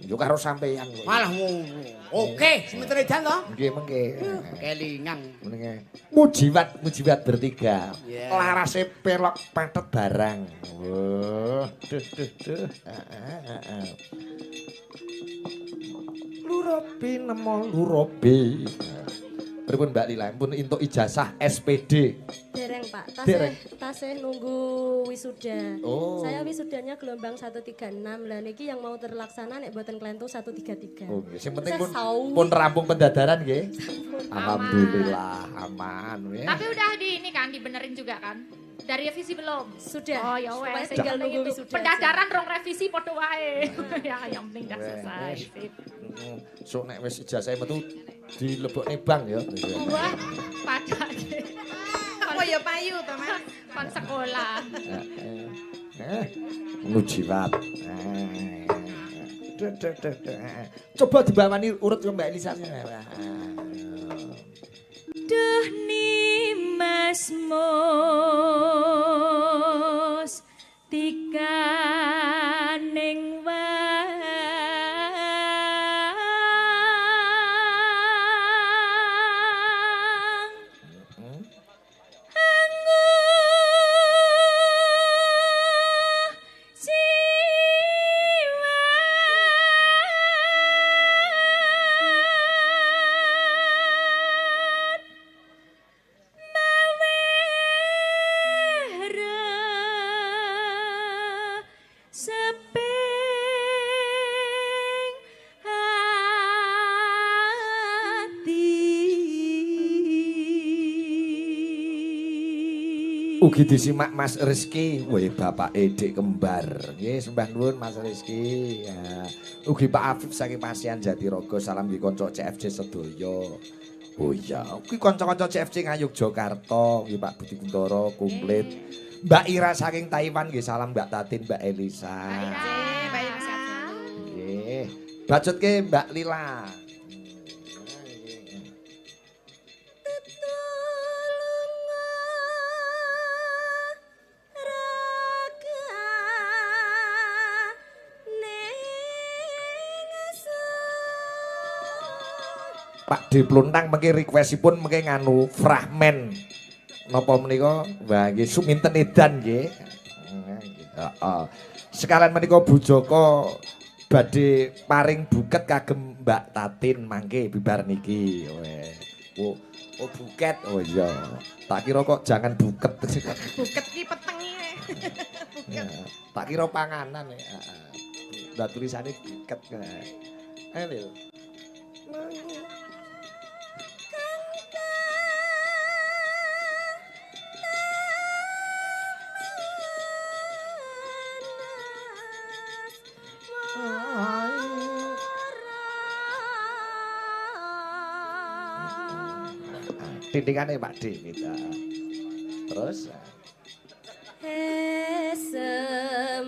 Speaker 1: Yo karo sampeyan kok.
Speaker 4: Malah ngono. Oke, semeter edan to?
Speaker 1: Nggih, mengke.
Speaker 4: Kelingan.
Speaker 1: Menenge. Mujibat bertiga.
Speaker 4: Yeah.
Speaker 1: Larase pelok patet barang. Wah, duh. Lurobi nemo lurobi. Pripun Mbak Lila, pun entuk ijazah SPD.
Speaker 6: Dereng Pak,
Speaker 1: Dereng.
Speaker 6: tasih nunggu wisuda.
Speaker 1: Oh.
Speaker 6: Saya wisudanya gelombang 136, lah niki yang mau terlaksana nek boten klentu 133.
Speaker 1: Oh, nggih. Sing penting
Speaker 6: Saya
Speaker 1: pun
Speaker 6: sawi.
Speaker 1: pun rampung pendadaran nggih. Alhamdulillah aman ya.
Speaker 2: Tapi udah ini kan dibenerin juga kan? Dari revisi belum?
Speaker 6: Sudah.
Speaker 2: Oh ya wes,
Speaker 6: Tinggal
Speaker 2: yang penting
Speaker 6: nunggu
Speaker 2: itu.
Speaker 6: wisuda.
Speaker 2: Pendadaran rong revisi podo wae. yang penting udah
Speaker 1: Wes.
Speaker 2: selesai. Sip.
Speaker 1: So nek wis ijazah metu dilebokne bank ya.
Speaker 2: Wah, pada
Speaker 3: Apa ya payu to, Mas?
Speaker 2: kon sekolah.
Speaker 1: Mujibat. Coba dibawani urut ke Mbak Elisa.
Speaker 2: Duh Nimas Mus tikaning wang
Speaker 1: Ugi disimak Mas Rizky, weh bapak Edik kembar. Nggih, sembah nuwun Mas Rizky. Ya. Ugi Pak Afif saking Pasian Jatirogo, salam di kanca CFC sedaya. Oh iya, ugi kanca-kanca CFC Ngayuk Jakarta, nggih Pak Budi Kuntoro komplit. Mbak Ira saking Taiwan nggih, salam Mbak Tatin, Mbak Elisa.
Speaker 3: Mbak Elisa.
Speaker 1: Nggih. Bacutke Mbak Lila. Pak D Pluntang mengke requestipun mengke nganu fragmen napa menika wah nggih suminten edan nggih. Heeh. Sekalian menika Bu Joko badhe paring buket kagem Mbak Tatin mangke bibar niki. Oh buket. Oh iya. Tak kira kok jangan buket.
Speaker 3: Buket ki petengi. Buket.
Speaker 1: Tak kira panganan ya. Lah tulisane buket. Ayo lho. Tindingane Pak D kita. Terus
Speaker 6: Semiro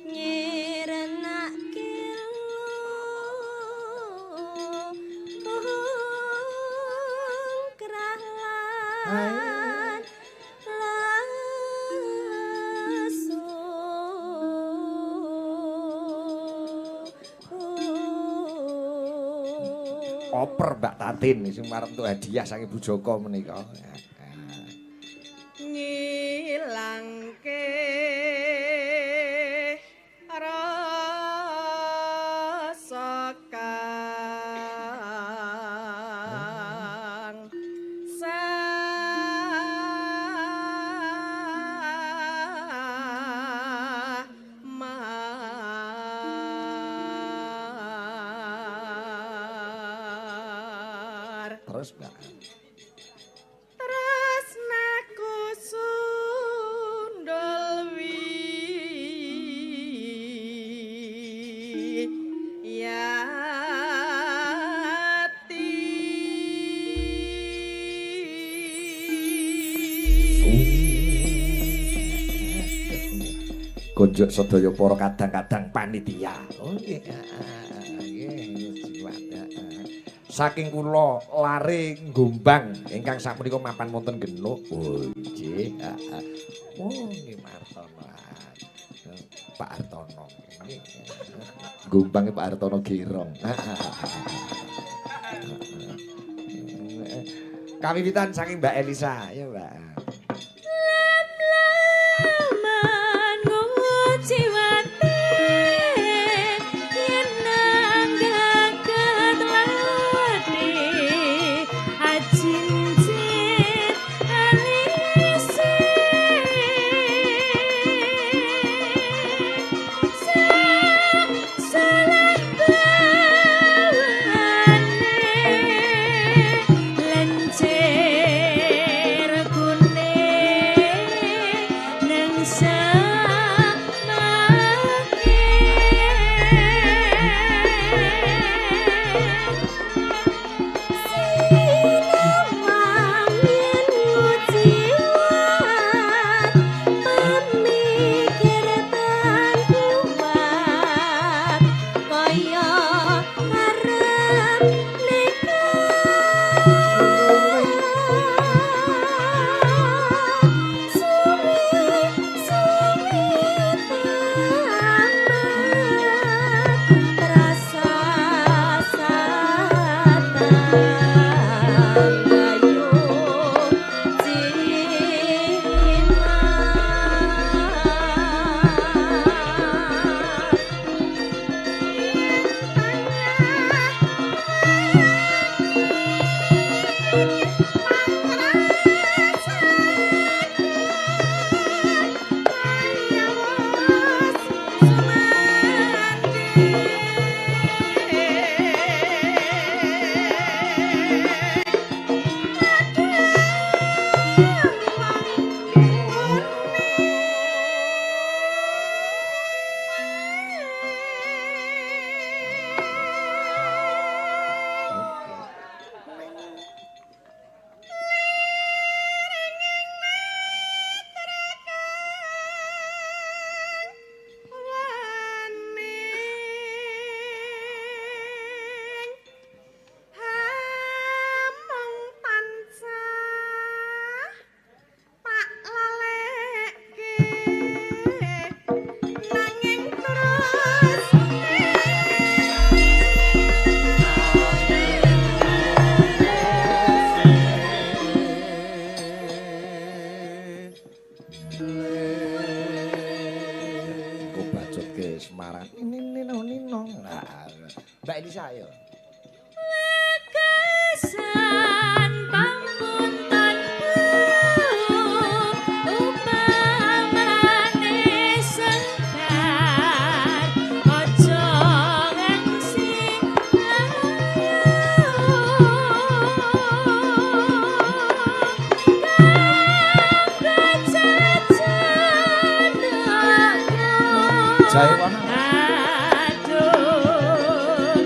Speaker 6: nyirenak krahlan
Speaker 1: koper Mbak Tatin sing marep untuk hadiah saking Bu Joko menika.
Speaker 3: Ngilangke rasa kang samar.
Speaker 1: Terus Mbak.
Speaker 3: Tresnaku sundul
Speaker 1: Konjuk sedaya para kadang-kadang panitia. Oh nggih. Nggih, jiwat. saking kula lare Gombang ingkang sapunika mapan wonten Genuk. Oh, nggih. Oh, nggih Martono. Pak Hartono. Gombang Pak Hartono Girong. Kawiwitan saking Mbak Elisa, ya Mbak.
Speaker 6: Lam-laman ngujiwati yen nang gagat lati acincin alise salah bawane lencir kuning nang
Speaker 1: Semarang. Nino. Nah, Mbak Elisa ayo.
Speaker 6: kesan pangpuntenku upamane sekar aja ngangsi
Speaker 1: Jae kono.
Speaker 6: aduh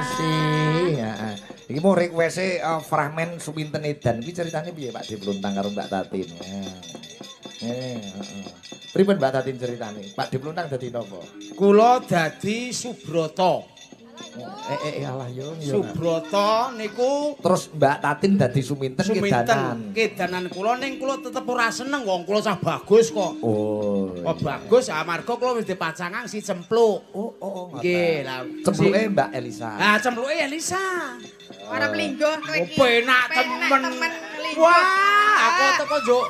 Speaker 1: kasih. Heeh. Iki mau request-e fragmen Suminten Edan iki ceritane piye Pak Dipluntang karo Mbak Tatin. Heeh. Pripun Mbak Tatin ceritane? Pak Dipluntang dadi napa?
Speaker 4: Kula dadi Subrata.
Speaker 1: Alah yo.
Speaker 4: Subrata niku
Speaker 1: Terus Mbak Tatin dadi Suminten Kedanan.
Speaker 4: Kedanan kula ning kula tetep ora seneng wong kula cah bagus kok.
Speaker 1: Oh.
Speaker 4: Oh bagus amarga kula wis dipacangang si Cempluk.
Speaker 1: Oh.
Speaker 4: Nggih, lah
Speaker 1: Cempluke Mbak Elisa.
Speaker 4: Ah cempluke Elisa.
Speaker 3: Arep lingguh kowe iki.
Speaker 4: Penak temen.
Speaker 3: lingguh.
Speaker 4: Wah, aku teko njuk.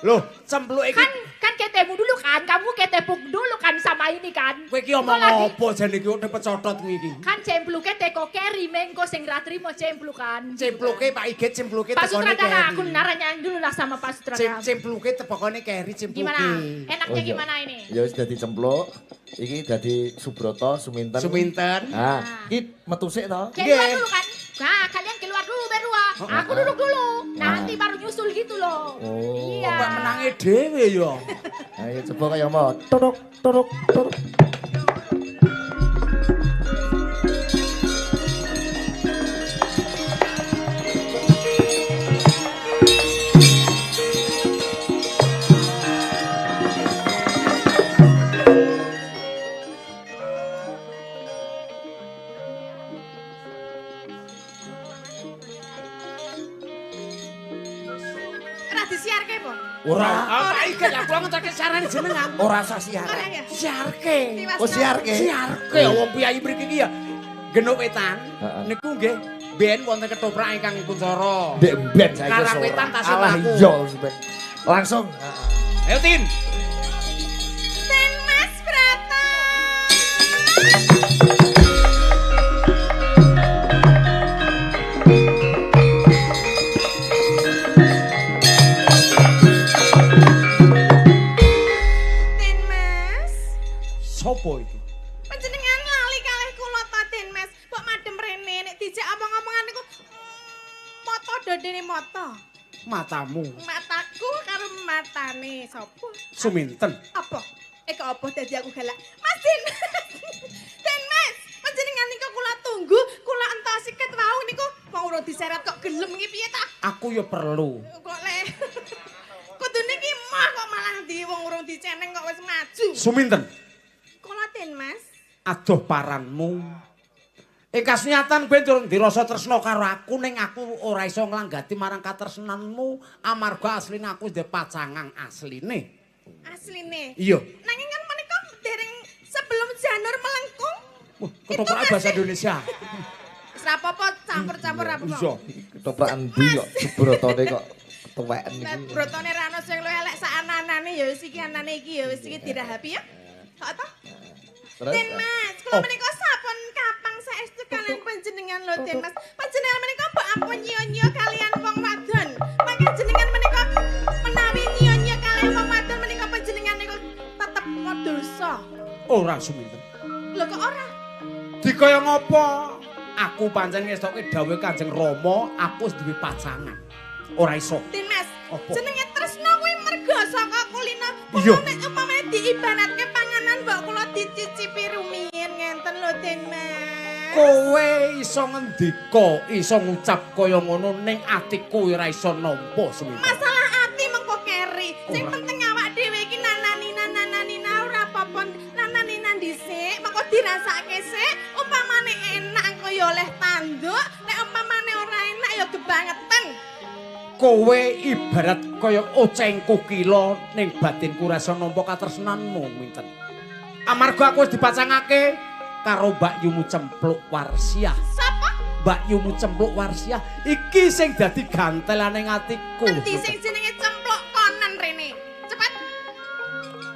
Speaker 4: Loh, cempluk iki
Speaker 2: Kan ketemu dulu kan, kamu ketepuk dulu kan sama ini kan.
Speaker 4: kowe iki omong apa jane iki udah pecotot iki.
Speaker 2: Kan cempluke teko keri mengko sing ratri mau cemplukan.
Speaker 4: Cempluke Pak Iget cempluke
Speaker 2: Pak
Speaker 4: tekone
Speaker 2: Sutradara, aku
Speaker 4: keri.
Speaker 2: naranya dulu lah sama Pak Sutradara.
Speaker 4: Cempluke tepokone keri cempluke.
Speaker 2: Gimana? Enaknya
Speaker 1: iya.
Speaker 2: gimana ini?
Speaker 1: Ya wis dadi cempluk. Iki dadi Subroto Suminten.
Speaker 4: Suminten.
Speaker 1: Ah, iki metu sik to.
Speaker 2: Keluar dulu kan? Nah, kalian keluar dulu baru aku duduk dulu. Nanti baru nyusul gitu loh.
Speaker 1: Oh.
Speaker 2: Iya.
Speaker 4: Kok menange dhewe ya.
Speaker 1: Ayo coba kaya mau. Turuk.
Speaker 3: Ora disiarke apa?
Speaker 1: Ora.
Speaker 4: Pak Iget lah kula ngeterke sarane jenengan.
Speaker 1: Ora usah siaran.
Speaker 3: Ora ya?
Speaker 4: Siarke.
Speaker 1: Oh siarke.
Speaker 4: Siarke wong piyai mriki iki ya. Genuk wetan
Speaker 1: Heeh.
Speaker 4: niku nggih ben wonten ketoprak ingkang Kuncoro.
Speaker 1: Ndek ben saiki
Speaker 4: Karawetan tasih
Speaker 1: Alah
Speaker 4: laku.
Speaker 1: iya ben. Langsung.
Speaker 4: Ayo Tin.
Speaker 3: Den Mas Brata. Den Mas,
Speaker 4: Sopo itu?
Speaker 3: panjenengan lali kalih kula ta Den Mas. Kok madem rene nek dijak omong-omongan niku mata dodene mata.
Speaker 4: Matamu.
Speaker 3: Mataku karo matane sapa?
Speaker 4: Suminten.
Speaker 3: Apa? Kok apa dadi aku galak? Mas Den. Den Mas, panjenengan niku kula tunggu, kula entosi ket wau niku mau urung diseret kok gelem iki piye ta?
Speaker 4: Aku ya perlu.
Speaker 3: Kok le. Kudune ki mah kok malah di wong urung diceneng kok wis maju.
Speaker 4: Suminten.
Speaker 3: Kula Den Mas.
Speaker 4: Aduh paranmu. Kasnyatan kowe durung dirasa tresna karo aku ning aku ora iso nglanggati marang katresnanmu amarga asline aku ndek pacangang asline.
Speaker 3: Asline.
Speaker 4: Iya.
Speaker 3: Nanging kan menika dereng sebelum janur melengkung.
Speaker 4: Wah, ketoprak bahasa Indonesia.
Speaker 3: Wis ra apa-apa campur-campur ra apa-apa.
Speaker 4: Iya.
Speaker 1: Ketoprak endi kok Subrotone kok tuweken
Speaker 3: Lah
Speaker 1: iki.
Speaker 3: brotone ra ono sing luwih elek sak anane ya wis iki anane iki ya wis iki dirahapi ya. Kok ta?
Speaker 1: Terus
Speaker 3: Den Mas, kula menika sampun kapang saestu kalian panjenengan lho Den Mas. Panjenengan menika mbok ampun nyiyo-nyiyo kalian wong wadon. Mangke jenengan menika menawi nyiyo-nyiyo kalian wong wadon menika panjenengan niku tetep dosa.
Speaker 4: Ora Suminten.
Speaker 3: Lho kok ora?
Speaker 4: Dikaya ngopo? Aku pancen ngestoke dawuh Kanjeng Rama, aku wis duwe pacangan. Ora iso.
Speaker 3: Den Mas,
Speaker 4: Apa?
Speaker 3: jenenge tresna kuwi merga saka kulina.
Speaker 4: Iya.
Speaker 3: Kula nek umpamane diibaratke panganan mbok kula dicicipi rumiyin ngenten lho Den Mas.
Speaker 4: Kowe iso ngendika, iso ngucap kaya ngono ning atiku ora iso nampa Suminten.
Speaker 3: Masalah ati mengko keri. Sing
Speaker 4: Ora.
Speaker 3: penting awak dhewe iki nanani ora apa-apa. Nanani dhisik, mengko dirasake sik. Umpamane enak engko ya oleh tanduk, nek umpamane ora enak ya gebangetan.
Speaker 4: Kowe ibarat kaya oceng kukila ning batinku rasa nampa katresnanmu Minten. Amarga aku wis dipacangake karo Mbak Yumu Cempluk Warsiah.
Speaker 3: Sapa?
Speaker 4: Mbak Yumu Cempluk Warsiah iki sing dadi gantelane atiku.
Speaker 3: Endi sing jenenge cempluk konan rene. Cepet.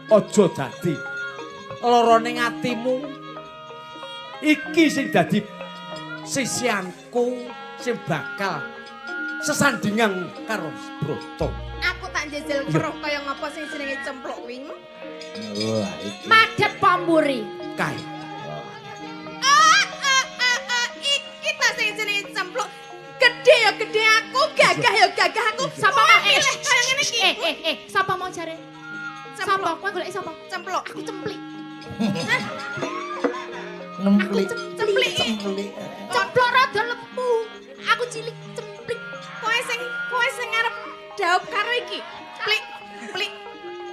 Speaker 4: Aja dadi lara ning atimu. Iki sing dadi sisianku sing bakal sesandingan karo Broto.
Speaker 3: Aku tak njejel keruh kaya ngapa sing jenenge cempluk kuwi.
Speaker 1: Wah, iki.
Speaker 2: Madhep pamburi.
Speaker 4: Kae.
Speaker 3: Iki ta sing jenenge cempluk. Gede ya gede aku, gagah ya gagah aku.
Speaker 2: Sapa mau
Speaker 3: milih kaya ngene iki?
Speaker 2: Sapa mau jare? Sapa? Kowe golek sapa?
Speaker 3: Cempluk.
Speaker 2: Aku cemplik.
Speaker 1: Nemplik.
Speaker 2: Cemplik.
Speaker 3: Cemplik.
Speaker 2: Cemplok rada lepu. Aku cilik cemplik.
Speaker 3: Kowe sing arep daup karo iki. Plik, plik,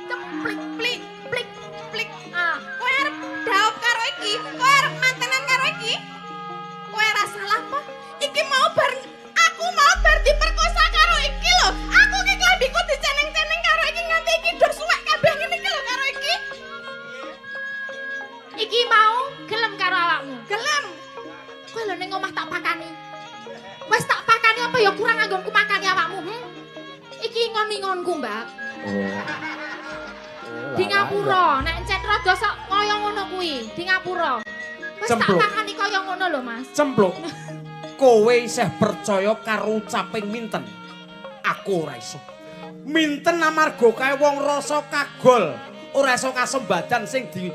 Speaker 2: Cemplik,
Speaker 3: plik,
Speaker 2: plik, plik. Ah,
Speaker 3: kowe arep daup karo iki. Kowe arep mantenan karo iki. Kowe ora salah apa? Iki mau bar aku mau bar diperkosa karo iki lho. Aku ki klambiku diceneng-ceneng karo iki nganti iki do suwek kabeh ngene iki lho karo iki.
Speaker 2: iki mau gelem karo awakmu.
Speaker 3: Gelem.
Speaker 2: Kowe lho ning omah tak pakani. Wes tak pakani apa ya kurang anggonku makani awakmu, Iki ngon-ngonku, Mbak. Di ngapura, nek encen rada sok kaya ngono kuwi, di ngapura. Wes tak
Speaker 4: Cempluk.
Speaker 2: pakani kaya ngono lho, Mas.
Speaker 4: Cempluk. Kowe isih percaya karo ucaping minten? Aku ora iso. Minten amarga kae wong rasa kagol, ora iso kasembadan sing di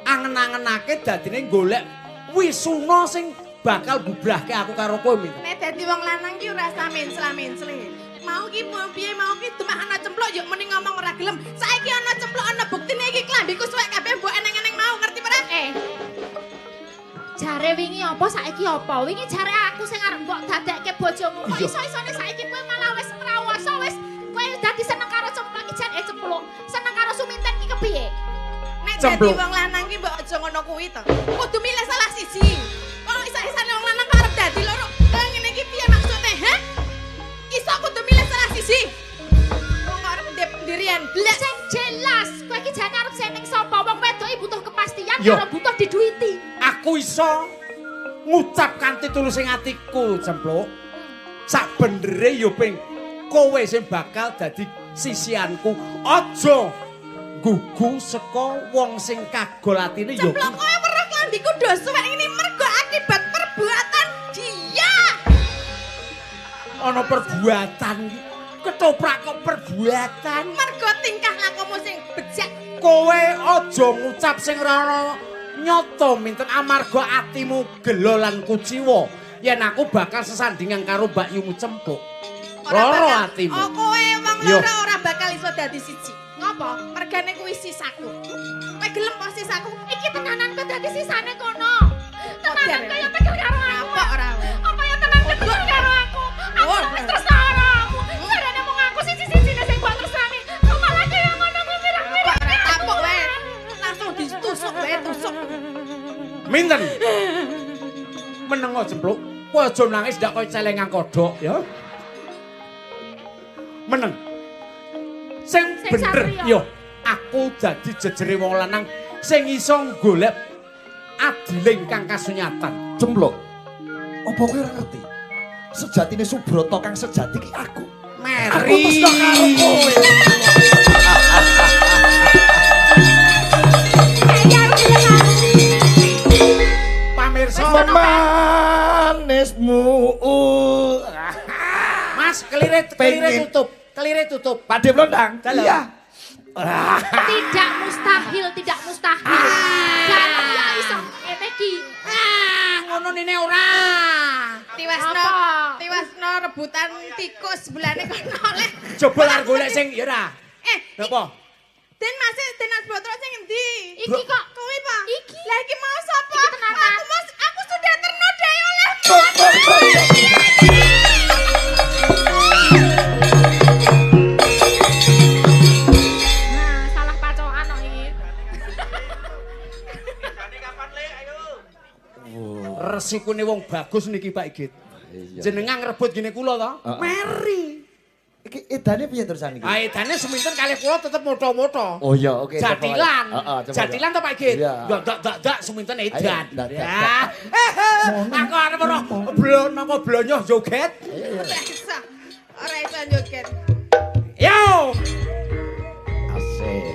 Speaker 4: angen-angenake dadine golek wisuna sing bakal bubrahke aku karo kowe minten.
Speaker 3: Nek dadi wong lanang ki ora usah mencla-mencle. Mau ki piye mau ki demek ana cemplok yo mending ngomong ora gelem. Saiki ana cemplok ana buktine iki klambiku suwek kabeh mbok eneng-eneng mau ngerti ora?
Speaker 2: Jare wingi apa saiki apa? Wingi jare aku sing arep mbok dadekke bojomu. Kok iso-isone saiki kowe malah wis mrawasa wis kowe dadi seneng karo cemplok iki jan cemplok. Seneng karo suminten ki kepiye?
Speaker 3: Nek dadi wong lanang ki mbok aja ngono kuwi to. Kudu milih salah siji. Kalau isa-isane wong lanang kok arep dadi loro. Lah ngene iki piye maksude, ha? Iso kudu milih salah siji. Wong arep ndirian blek.
Speaker 2: Sing jelas, kowe iki jane arep seneng sapa? Wong wedok iki butuh kepastian
Speaker 4: Yo.
Speaker 2: karo butuh diduiti.
Speaker 4: Aku iso ngucap kanthi tulus ing atiku, Cempluk. Sak benere yo ping kowe sing bakal dadi sisianku. Aja gugu saka wong sing kagol atine yo.
Speaker 3: Cemplok kowe weruh klambiku do suwek ini mergo akibat perbuatan dia.
Speaker 4: Ana perbuatan ketoprak kok perbuatan.
Speaker 3: Mergo tingkah lakumu sing bejat.
Speaker 4: Kowe aja ngucap sing ora ana nyata minten amarga atimu gelo lan kuciwa yen aku bakal sesandingan karo Mbak Yumu Cempluk. Loro atimu.
Speaker 3: Oh kowe wong
Speaker 4: Yo.
Speaker 3: loro ora bakal iso dadi siji.
Speaker 2: Ngopo?
Speaker 3: Mergane kuwi sisaku. Kowe gelem apa sisaku?
Speaker 2: Iki tenanan kok dadi sisane kono. Tenanan
Speaker 3: Koder.
Speaker 2: kaya tekel karo aku.
Speaker 3: Apa ora kowe?
Speaker 2: Apa ya tenan tekel karo aku? Aku
Speaker 3: Oh,
Speaker 2: wis tresna karo aku. Jarane mung aku siji-sijine sing mbok tresnani. Kok malah kaya ngono kuwi
Speaker 3: Apa
Speaker 2: pirang-pirang.
Speaker 3: ora tapuk wae. Langsung ditusuk wae tusuk.
Speaker 4: Minten. Menengo Cempluk, kowe aja nangis ndak koyo celengan kodhok ya. Meneng. Sing
Speaker 2: Sing
Speaker 4: bener
Speaker 2: satria.
Speaker 4: yo aku dadi jejere wong lanang sing iso golek adiling kang kasunyatan.
Speaker 1: Cempluk. Apa kowe ora ngerti? Sejatine Subrata kang sejati ki aku. Aku
Speaker 4: Meri.
Speaker 1: tresna karo kowe.
Speaker 4: Pamirsa,
Speaker 1: Manismu.
Speaker 4: Mas kelire
Speaker 1: Pengen.
Speaker 4: tutup. Kelire tutup.
Speaker 1: Pakde Blondang.
Speaker 4: Dalam.
Speaker 1: Iya.
Speaker 2: Tidak mustahil, tidak mustahil. Jarane ya iso ngene iki.
Speaker 4: Ngono nene ora.
Speaker 3: Tiwasno.
Speaker 2: Apa?
Speaker 3: Tiwasno rebutan tikus bulane kono oleh.
Speaker 4: Coba lar golek sing ya ora. Napa?
Speaker 3: Den Mas Botro sing endi?
Speaker 2: Iki kok
Speaker 3: Kuwi apa?
Speaker 2: Iki.
Speaker 3: Lah iki mau sapa?
Speaker 2: Iki tenanan.
Speaker 3: Aku Mas, aku sudah ternodai oleh.
Speaker 2: Nah, salah pacokan kok iki.
Speaker 4: Resikune wong bagus niki Pak Igit. Jenengan ngrebut gini kula to?
Speaker 1: Heeh.
Speaker 4: Meri.
Speaker 1: Iki edane piye terusan iki?
Speaker 4: Ah edane seminten kalih kula tetep moto-moto.
Speaker 1: Oh iya, oke. coba.
Speaker 4: Jatilan.
Speaker 1: Heeh, coba.
Speaker 4: Jatilan to Pak Igit?
Speaker 1: Iya.
Speaker 4: Dak seminten edan.
Speaker 1: Ayo, dak.
Speaker 4: Ya. Aku arep ora blon napa blonyoh joget.
Speaker 3: Ora iso. Ora iso joget.
Speaker 4: Yo.
Speaker 1: Asik.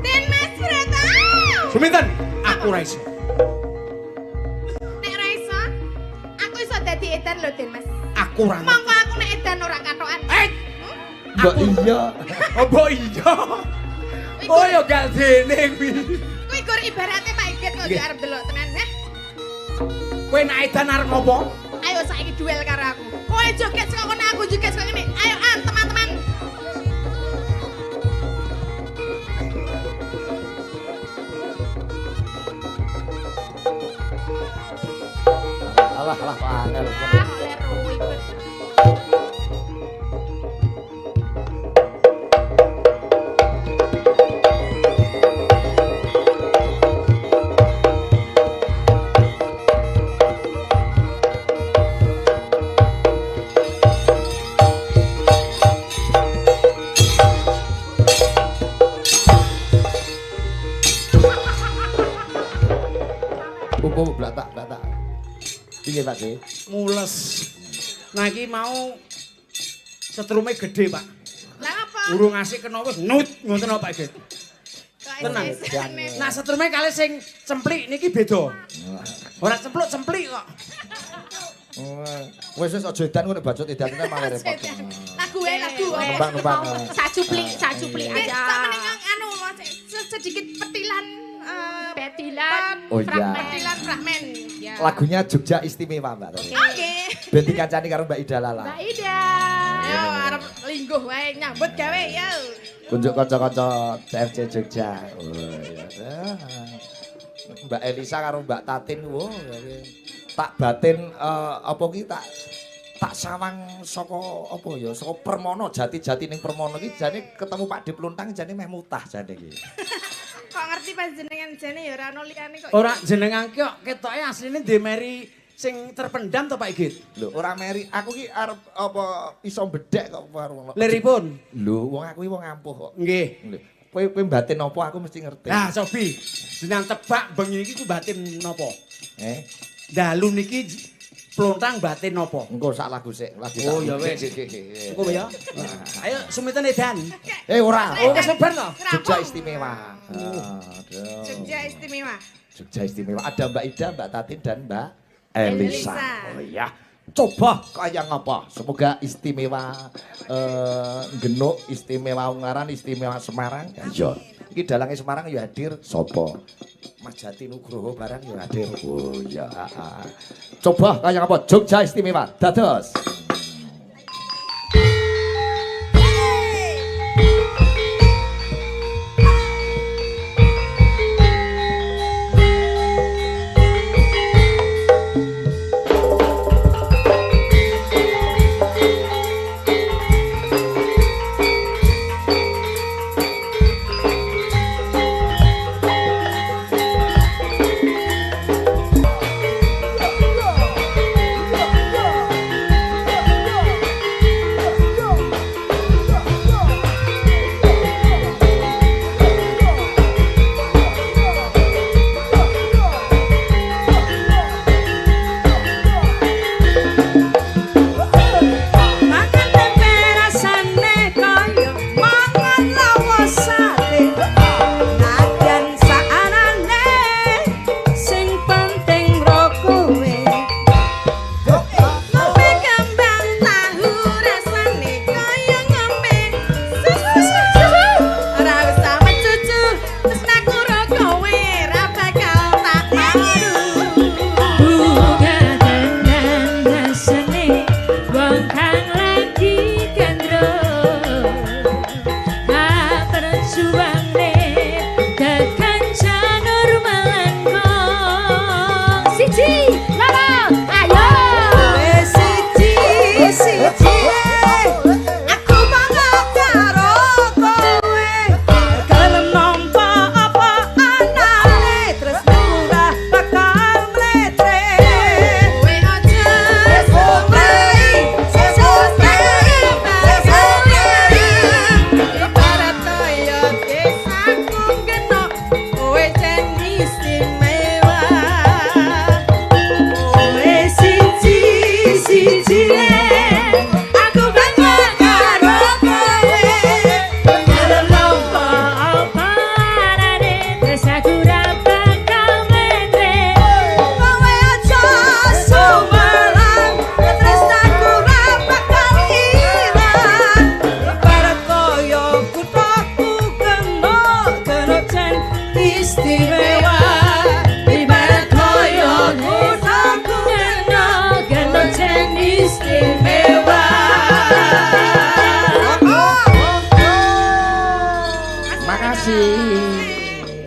Speaker 3: Den Mas Botro.
Speaker 4: Seminten aku ora iso.
Speaker 3: Nek ora iso, aku iso dadi edan lho Den Mas.
Speaker 4: Aku ora ngerti.
Speaker 3: Monggo aku nek edan ora katokan.
Speaker 1: Mbak iya.
Speaker 4: Oh mbok iya. Oh yo gak dene kuwi.
Speaker 3: Kuwi gur ibarate Pak Igit kok
Speaker 4: Nggih.
Speaker 3: arep delok tenan, ha?
Speaker 4: Kowe nek edan arep ngopo?
Speaker 3: Ayo saiki duel karo aku. Kowe joget saka kono, aku joget saka kene. Ayo teman-teman.
Speaker 1: angel.
Speaker 2: Oleh ruwet.
Speaker 1: Blatak. Piye Pak De?
Speaker 4: Mules. Nah iki mau setrume gede, Pak.
Speaker 3: Lah apa?
Speaker 4: Urung ngasih kena wis nut ngoten apa iki. Tenang. Nah setrume kali sing cemplik niki beda. Ora cemplik kok.
Speaker 1: Wis aja edan kok nek bacot edan malah repot.
Speaker 3: Lagu.
Speaker 1: Numpang.
Speaker 2: Sacuplik aja.
Speaker 3: Sama anu sedikit petilan
Speaker 2: Petilan.
Speaker 1: Oh iya.
Speaker 3: petilan fragmen.
Speaker 2: Ya.
Speaker 1: Lagunya Jogja Istimewa Mbak.
Speaker 3: Oke.
Speaker 1: Ben dikancani karo Mbak Ida Lala.
Speaker 2: Mbak Ida.
Speaker 3: Yo arep lingguh wae nyambut gawe yo.
Speaker 1: Kunjuk kanca-kanca CFC Jogja. Oh iya. Mbak Elisa karo Mbak Tatin tak batin apa ki tak sawang saka apa ya saka Permono jati-jati ning Permono iki jane ketemu Pak Dipluntang jane meh mutah jane iki.
Speaker 3: Kok ngerti panjenengan jane ya ora ono liyane kok.
Speaker 4: Ora jenengan ki kok ketoke asline ndek meri sing terpendam to Pak Igit.
Speaker 1: Lho ora meri aku ki arep apa iso bedhek kok karo.
Speaker 4: Liripun.
Speaker 1: Lho wong aku ki wong ampuh kok.
Speaker 4: Nggih.
Speaker 1: Lho kowe batin apa aku mesti ngerti.
Speaker 4: Nah, Sobi, jenengan tebak bengi iki ku batin napa? Dalu niki Pluntang batin napa?
Speaker 1: Engko sak lagu sik, lagu.
Speaker 4: Oh ya wis. Engko ya. Ayo sumiten edan.
Speaker 1: Ora.
Speaker 4: Oh wis sebar to.
Speaker 1: Jogja Istimewa.
Speaker 3: Jogja Istimewa.
Speaker 1: Jogja Istimewa. Ada Mbak Ida, Mbak Tatin dan Mbak Elisa.
Speaker 3: Elisa.
Speaker 1: Oh iya. Coba kayak apa? Semoga istimewa Genuk, istimewa Ungaran, istimewa Semarang. Ya. Iki dalange Semarang ya hadir sapa? Mas Jati Nugroho barang ya hadir. Oh ya. Coba kayak apa? Jogja Istimewa. Dados.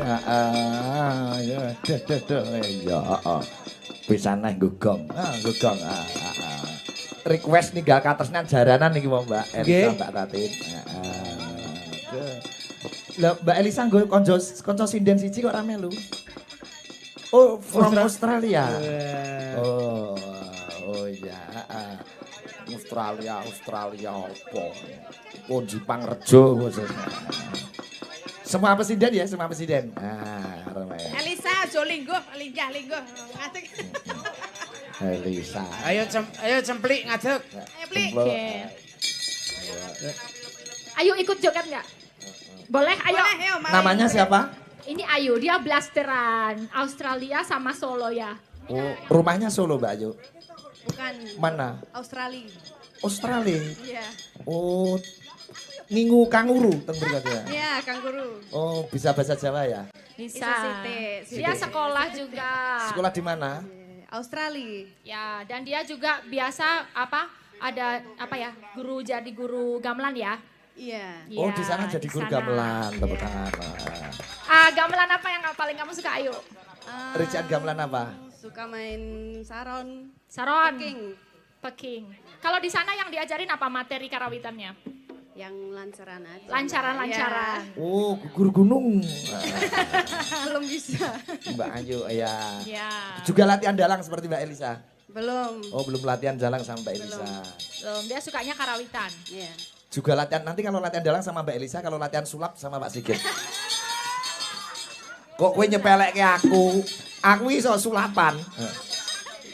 Speaker 1: Ya, ya. Bisa neh gugong. Gugong. Request ninggal katresnan jaranan iki wong Mbak Elisa Mbak Tatin. Lah Mbak Elisa nggo kanca sinden siji kok ora melu. Oh, from Australia. Oh ya. Australia apa? Oh, Jepang Rejo khususnya. Semua presiden ya, semua presiden.
Speaker 3: Elisa aja lingguh, linggah. Ngadeg.
Speaker 1: Elisa.
Speaker 4: Ayo cemplik ngadeg.
Speaker 3: Ayo Plik.
Speaker 2: Oke. Ayo ikut joget nggak? Boleh, ayo.
Speaker 3: Boleh, ayo, mari.
Speaker 1: Namanya siapa?
Speaker 2: Ini Ayu, dia blasteran Australia sama Solo ya.
Speaker 1: Oh, rumahnya Solo, Mbak Ayu.
Speaker 3: Bukan.
Speaker 1: Mana?
Speaker 3: Australia.
Speaker 1: Australia.
Speaker 3: Iya.
Speaker 1: Oh, ngingu kanguru tentu ya.
Speaker 3: Iya, Kang Guru.
Speaker 1: Oh, bisa bahasa Jawa ya?
Speaker 2: Bisa.
Speaker 3: Bisa Siti.
Speaker 2: Dia sekolah juga.
Speaker 1: Sekolah di mana?
Speaker 3: Australia.
Speaker 2: Ya, dan dia juga biasa ada guru jadi guru gamelan ya.
Speaker 3: Iya.
Speaker 1: Oh,
Speaker 2: Ya,
Speaker 1: di sana jadi guru
Speaker 2: sana.
Speaker 1: gamelan, tepuk tangan.
Speaker 2: Gamelan apa yang paling kamu suka? Ayo.
Speaker 1: Rincian gamelan apa?
Speaker 3: Suka main saron.
Speaker 2: Saron.
Speaker 3: King.
Speaker 2: Peking. Kalau di sana yang diajarin apa materi karawitannya?
Speaker 3: Yang lancaran aja.
Speaker 2: Lancaran.
Speaker 1: Oh, guru gunung.
Speaker 3: Belum bisa.
Speaker 1: Mbak Ayu, ya.
Speaker 2: Ya.
Speaker 1: Juga latihan dalang seperti Mbak Elisa?
Speaker 3: Belum.
Speaker 1: Oh, belum latihan dalang sama Mbak Elisa.
Speaker 2: Dia sukanya karawitan.
Speaker 3: Iya.
Speaker 1: Juga latihan, nanti kalau latihan dalang sama Mbak Elisa, kalau latihan sulap sama Pak Sigit. Kok kowe nyepelek ke aku? Aku iso sulapan.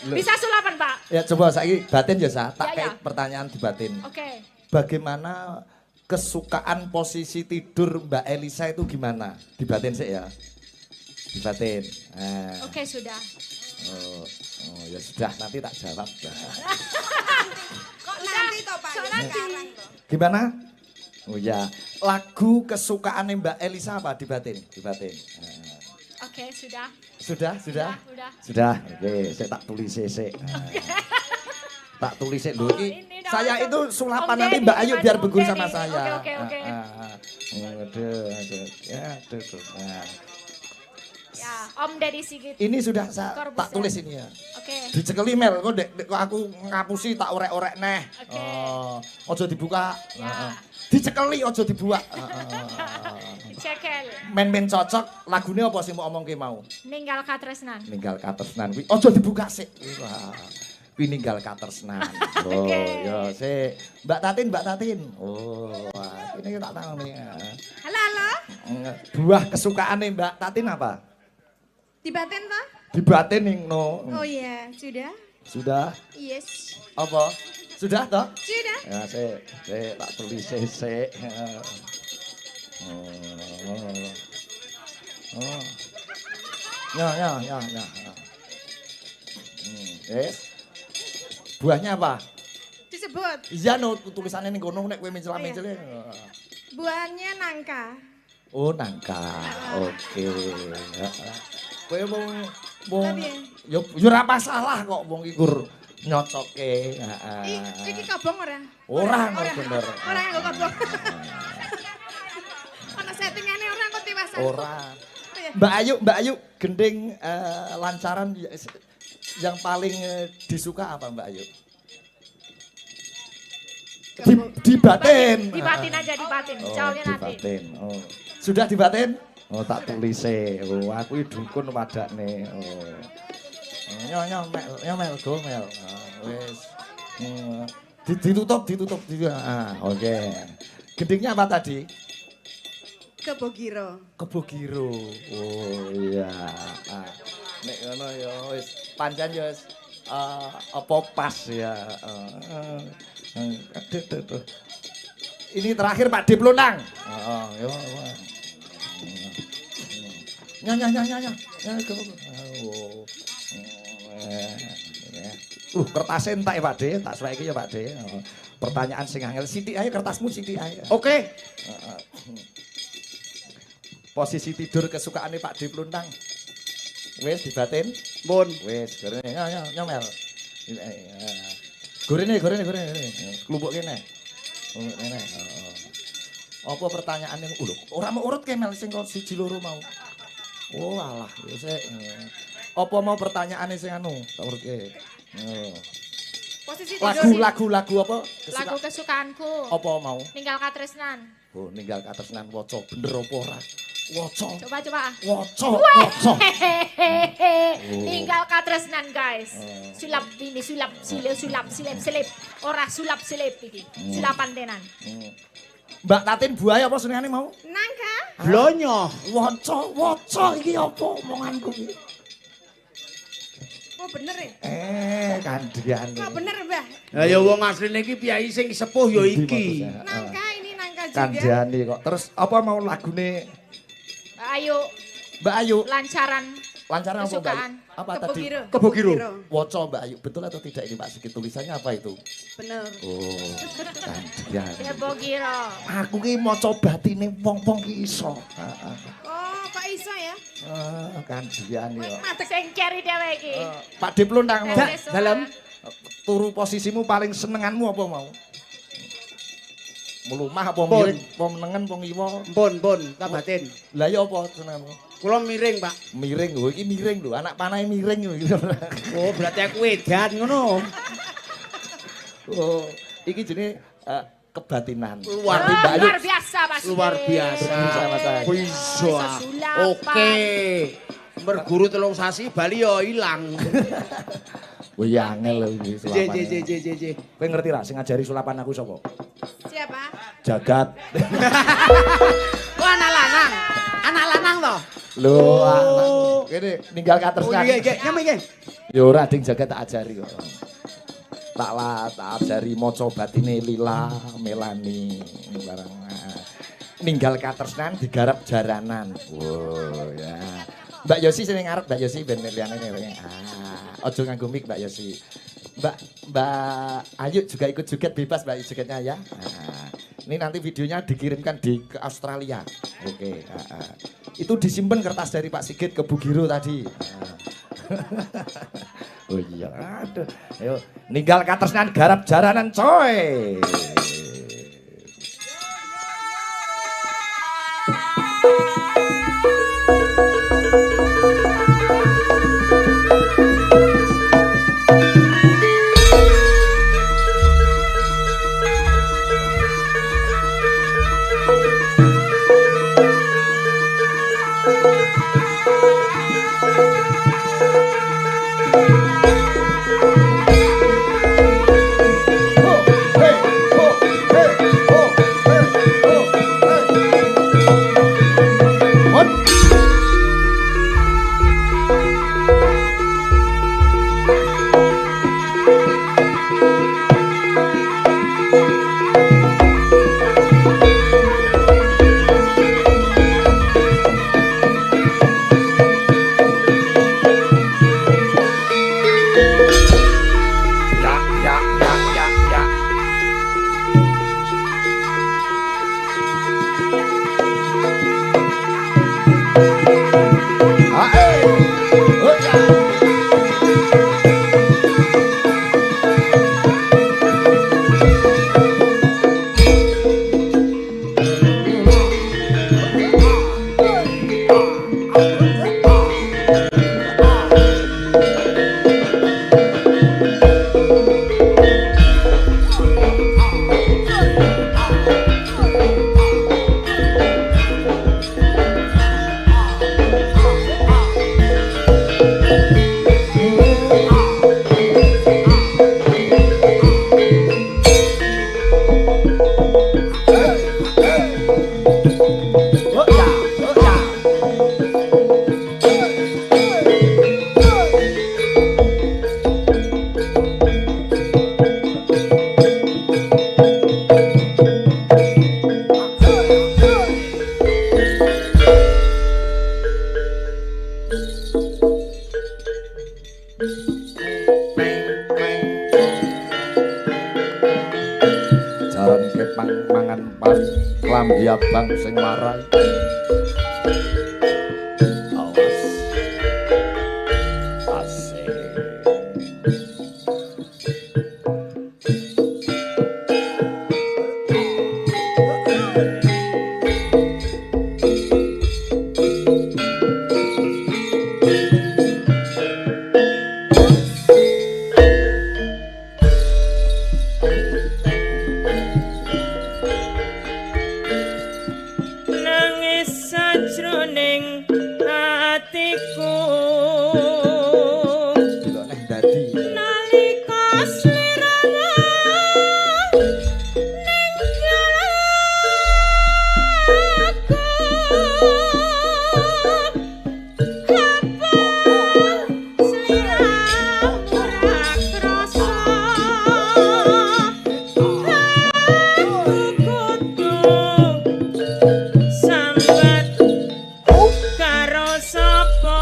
Speaker 1: Loh.
Speaker 2: Bisa sulapan, Pak?
Speaker 1: Ya coba saiki batin ya, Sa. Tak
Speaker 2: Ya, ya.
Speaker 1: kayak pertanyaan di batin.
Speaker 2: Oke.
Speaker 1: Bagaimana kesukaan posisi tidur Mbak Elisa itu gimana? Di batin sih ya. Di batin.
Speaker 2: Oke, sudah.
Speaker 1: Oh, ya sudah, nanti tak jawab.
Speaker 3: Kok nanti toh Pak?
Speaker 2: nanti.
Speaker 1: Gimana? Oh ya, lagu kesukaan Mbak Elisa apa di batin? Di batin.
Speaker 2: Oke, sudah.
Speaker 1: Sudah.
Speaker 2: Udah.
Speaker 1: Sudah. Oke, saya tak tulis sik. Tak tulis lho iki.
Speaker 2: Ini dong,
Speaker 1: Saya
Speaker 2: langsung.
Speaker 1: itu sulapan
Speaker 2: Om
Speaker 1: nanti
Speaker 2: Deddy,
Speaker 1: Mbak Ayu biar
Speaker 2: Om
Speaker 1: berguru
Speaker 2: Deddy.
Speaker 1: sama saya.
Speaker 2: Oke.
Speaker 1: Aduh. Ya, aduh. Nah.
Speaker 2: Ya, Om Deddy Sigit.
Speaker 1: Ini sudah saya
Speaker 2: Korbus
Speaker 1: tak
Speaker 2: ya.
Speaker 1: tulis ini ya.
Speaker 2: Oke.
Speaker 1: Dicekeli Mel, kok kok aku ngapusi tak orek-orek neh.
Speaker 2: Oke.
Speaker 1: Ojo dibuka.
Speaker 2: Ya.
Speaker 1: Dicekeli ojo dibuak.
Speaker 2: Cekel.
Speaker 1: Men cocok lagune apa sih mau omongke mau?
Speaker 2: Ninggal katresnan.
Speaker 1: Ninggal katresnan kuwi ojo dibuka sik. Wah. Kuwi ninggal katresnan. Oh,
Speaker 2: Oke.
Speaker 1: ya sik. Mbak Tatin. Oh, wah, ini tak tahu nih.
Speaker 3: Halo.
Speaker 1: Buah kesukaane Mbak Tatin apa?
Speaker 3: Di batin toh?
Speaker 1: Di batin ning no.
Speaker 3: Oh iya, sudah.
Speaker 1: Sudah?
Speaker 3: Yes.
Speaker 1: Apa? Sudah toh?
Speaker 3: Sudah.
Speaker 1: Ya, sik tak tulis sik. Ya. Yes. Buahnya apa?
Speaker 3: Disebut.
Speaker 1: Iya no, tulisannya ning kono nek kowe mencela-mencele.
Speaker 3: Buahnya nangka.
Speaker 1: Oh, nangka. Oke. Kowe wong yo ora masalah kok wong iku nyocoke.
Speaker 3: Iki kobong ora?
Speaker 1: Ora bener.
Speaker 3: Ora yang kobong. Ana settingane ora kok tiwasan.
Speaker 1: Ora. Mbak Ayu gending lancaran yang paling disuka apa Mbak Ayu? Di batin.
Speaker 2: Dibatin aja, dibatin. Jawabnya
Speaker 1: di
Speaker 2: nanti.
Speaker 1: batin. Oh. Sudah di batin? Oh, tak tulis Oh, aku iki dukun wadakne. Oh. Mel, go Mel. Wis. Ditutup. Oke. Gendingnya apa tadi?
Speaker 3: Kebogiro.
Speaker 1: Oh iya. Nek ngono ya wis pancen ya wis apa pas ya. Aduh. Ini terakhir Pak Diplonang. Heeh, ya. Nya. Kertasnya entek Pak De, tak suwek iki ya Pak De. Pertanyaan sing angel sithik ae kertasmu sithik ae.
Speaker 4: Oke.
Speaker 1: Posisi tidur kesukaane Pak De Pluntang. Wis dibatin?
Speaker 4: Mun.
Speaker 1: Wis, gorene nyomel. Gorene. Klumpuk kene. Ngene. Apa pertanyaane? Lho, ora mau urut ke Mel sing kok 1 2 mau. Oh alah, ya sik. Apa mau pertanyaane sing anu? Tak urutke.
Speaker 2: Posisi tidur.
Speaker 1: Lagu apa?
Speaker 2: Lagu kesukaanku.
Speaker 1: Apa mau?
Speaker 2: Ninggal katresnan.
Speaker 1: Oh, ninggal katresnan waca bener apa ora? Waca.
Speaker 2: Coba.
Speaker 1: Waca.
Speaker 2: Ninggal katresnan guys. Sulap ini sulap silip. Ora sulap silip iki. Sulapan tenan.
Speaker 1: Mbak Tatin buaya apa senengane mau?
Speaker 3: Nangka.
Speaker 4: Blonyo.
Speaker 1: Waca iki apa omonganku iki?
Speaker 3: Oh bener ya?
Speaker 1: Kandhane.
Speaker 3: Kok bener Mbah?
Speaker 4: Lah ya wong asline iki piyai sing sepuh ya iki.
Speaker 3: Nangka ini nangka juga.
Speaker 1: Kandhane kok. Terus apa mau lagune
Speaker 2: Ayo
Speaker 1: Mbak Ayu?
Speaker 2: lancaran
Speaker 1: Lancaran apa Mbak?
Speaker 2: kesukaan.
Speaker 1: Apa tadi?
Speaker 4: Kebo Giro.
Speaker 1: Waca Mbak Ayu. Betul atau tidak ini Pak Sigit tulisannya apa itu?
Speaker 3: Bener.
Speaker 1: Oh, kandhane.
Speaker 2: Kebo Giro.
Speaker 1: Aku ki maca batine wong-wong ki iso.
Speaker 3: Oh kok iso ya?
Speaker 1: Kandhane kok.
Speaker 2: Matek sing ceri dhewe iki.
Speaker 1: Pak Diplon nang
Speaker 4: Dalam
Speaker 1: turu posisimu paling senenganmu apa mau? Mulumah apa
Speaker 4: Pun.
Speaker 1: miring? Apa menengen apa ngiwa?
Speaker 4: pun kabatin.
Speaker 1: Lah ya apa senenganmu?
Speaker 4: Kula miring, Pak.
Speaker 1: Miring lho, iki miring lho, anak panahe miring lho iki.
Speaker 4: Oh, berarti aku edan ngono.
Speaker 1: Oh, iki jenenge kebatinan.
Speaker 4: Luar
Speaker 1: Tapi Mbak Ayu
Speaker 2: Luar biasa Mas.
Speaker 4: Luar biasa.
Speaker 1: Sama saya.
Speaker 4: Bisa.
Speaker 2: Sulapan.
Speaker 4: Oke. Merguru telung sasi Bali yo ilang.
Speaker 1: Wah, ya angel lho iki sulapan.
Speaker 4: Je.
Speaker 1: Kowe ngerti ra sing ngajari sulapan aku sapa?
Speaker 3: Siapa?
Speaker 1: Jagat.
Speaker 4: Kok anak lanang? Anak lanang toh?
Speaker 1: Lho, kene ninggal katresnan.
Speaker 4: Oh iya, nyame iki.
Speaker 1: Ya ora ding jagat tak ajari kok. Tak ajari maca batine Lila Melani barang. Ninggal katresnan digarap jaranan. Oh ya. Mbak Yosi sing ngarep Mbak Yosi ben liyane ngene. Aja nganggo mic Mbak Yosi. Mbak Ayu juga ikut joget bebas Mbak jogetnya ya. Ini nanti videonya dikirimkan ke Australia. Oke. Itu disimpan kertas dari Pak Sigit ke Bu Giro tadi. Oh iya, aduh. Ayo, ninggal katresnan garap jaranan coy. Klambi abang sing marai. Awas. Asik.
Speaker 7: jroning atiku
Speaker 1: delok neh dadi
Speaker 7: nalika sliramu ning jalaku apa sliramu ra krasa sambat karo sapa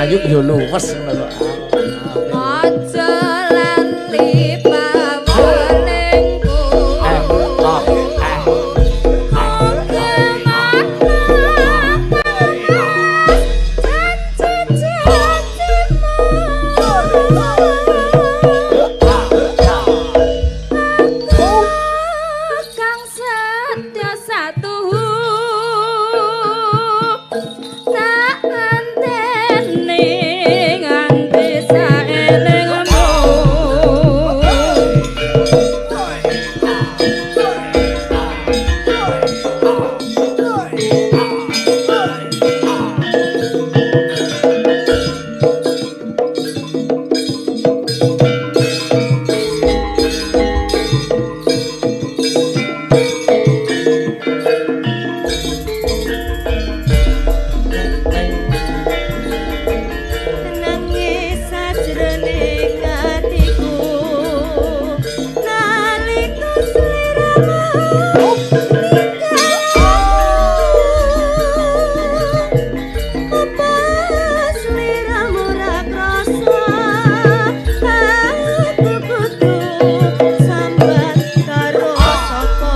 Speaker 1: ayu yo luwes ngono kok.
Speaker 2: Aja lali pawanengku. Kang setya satu tak antene nganti saelengmu.
Speaker 7: nangis sajroning atiku nalika sliramu apa sliramu ra krasa aku kudu sambat karo sapa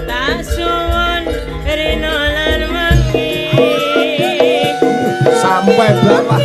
Speaker 7: tak suwun rina lan wengi
Speaker 1: Sampai berapa?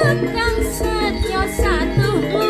Speaker 1: Aku
Speaker 6: yang setyo satu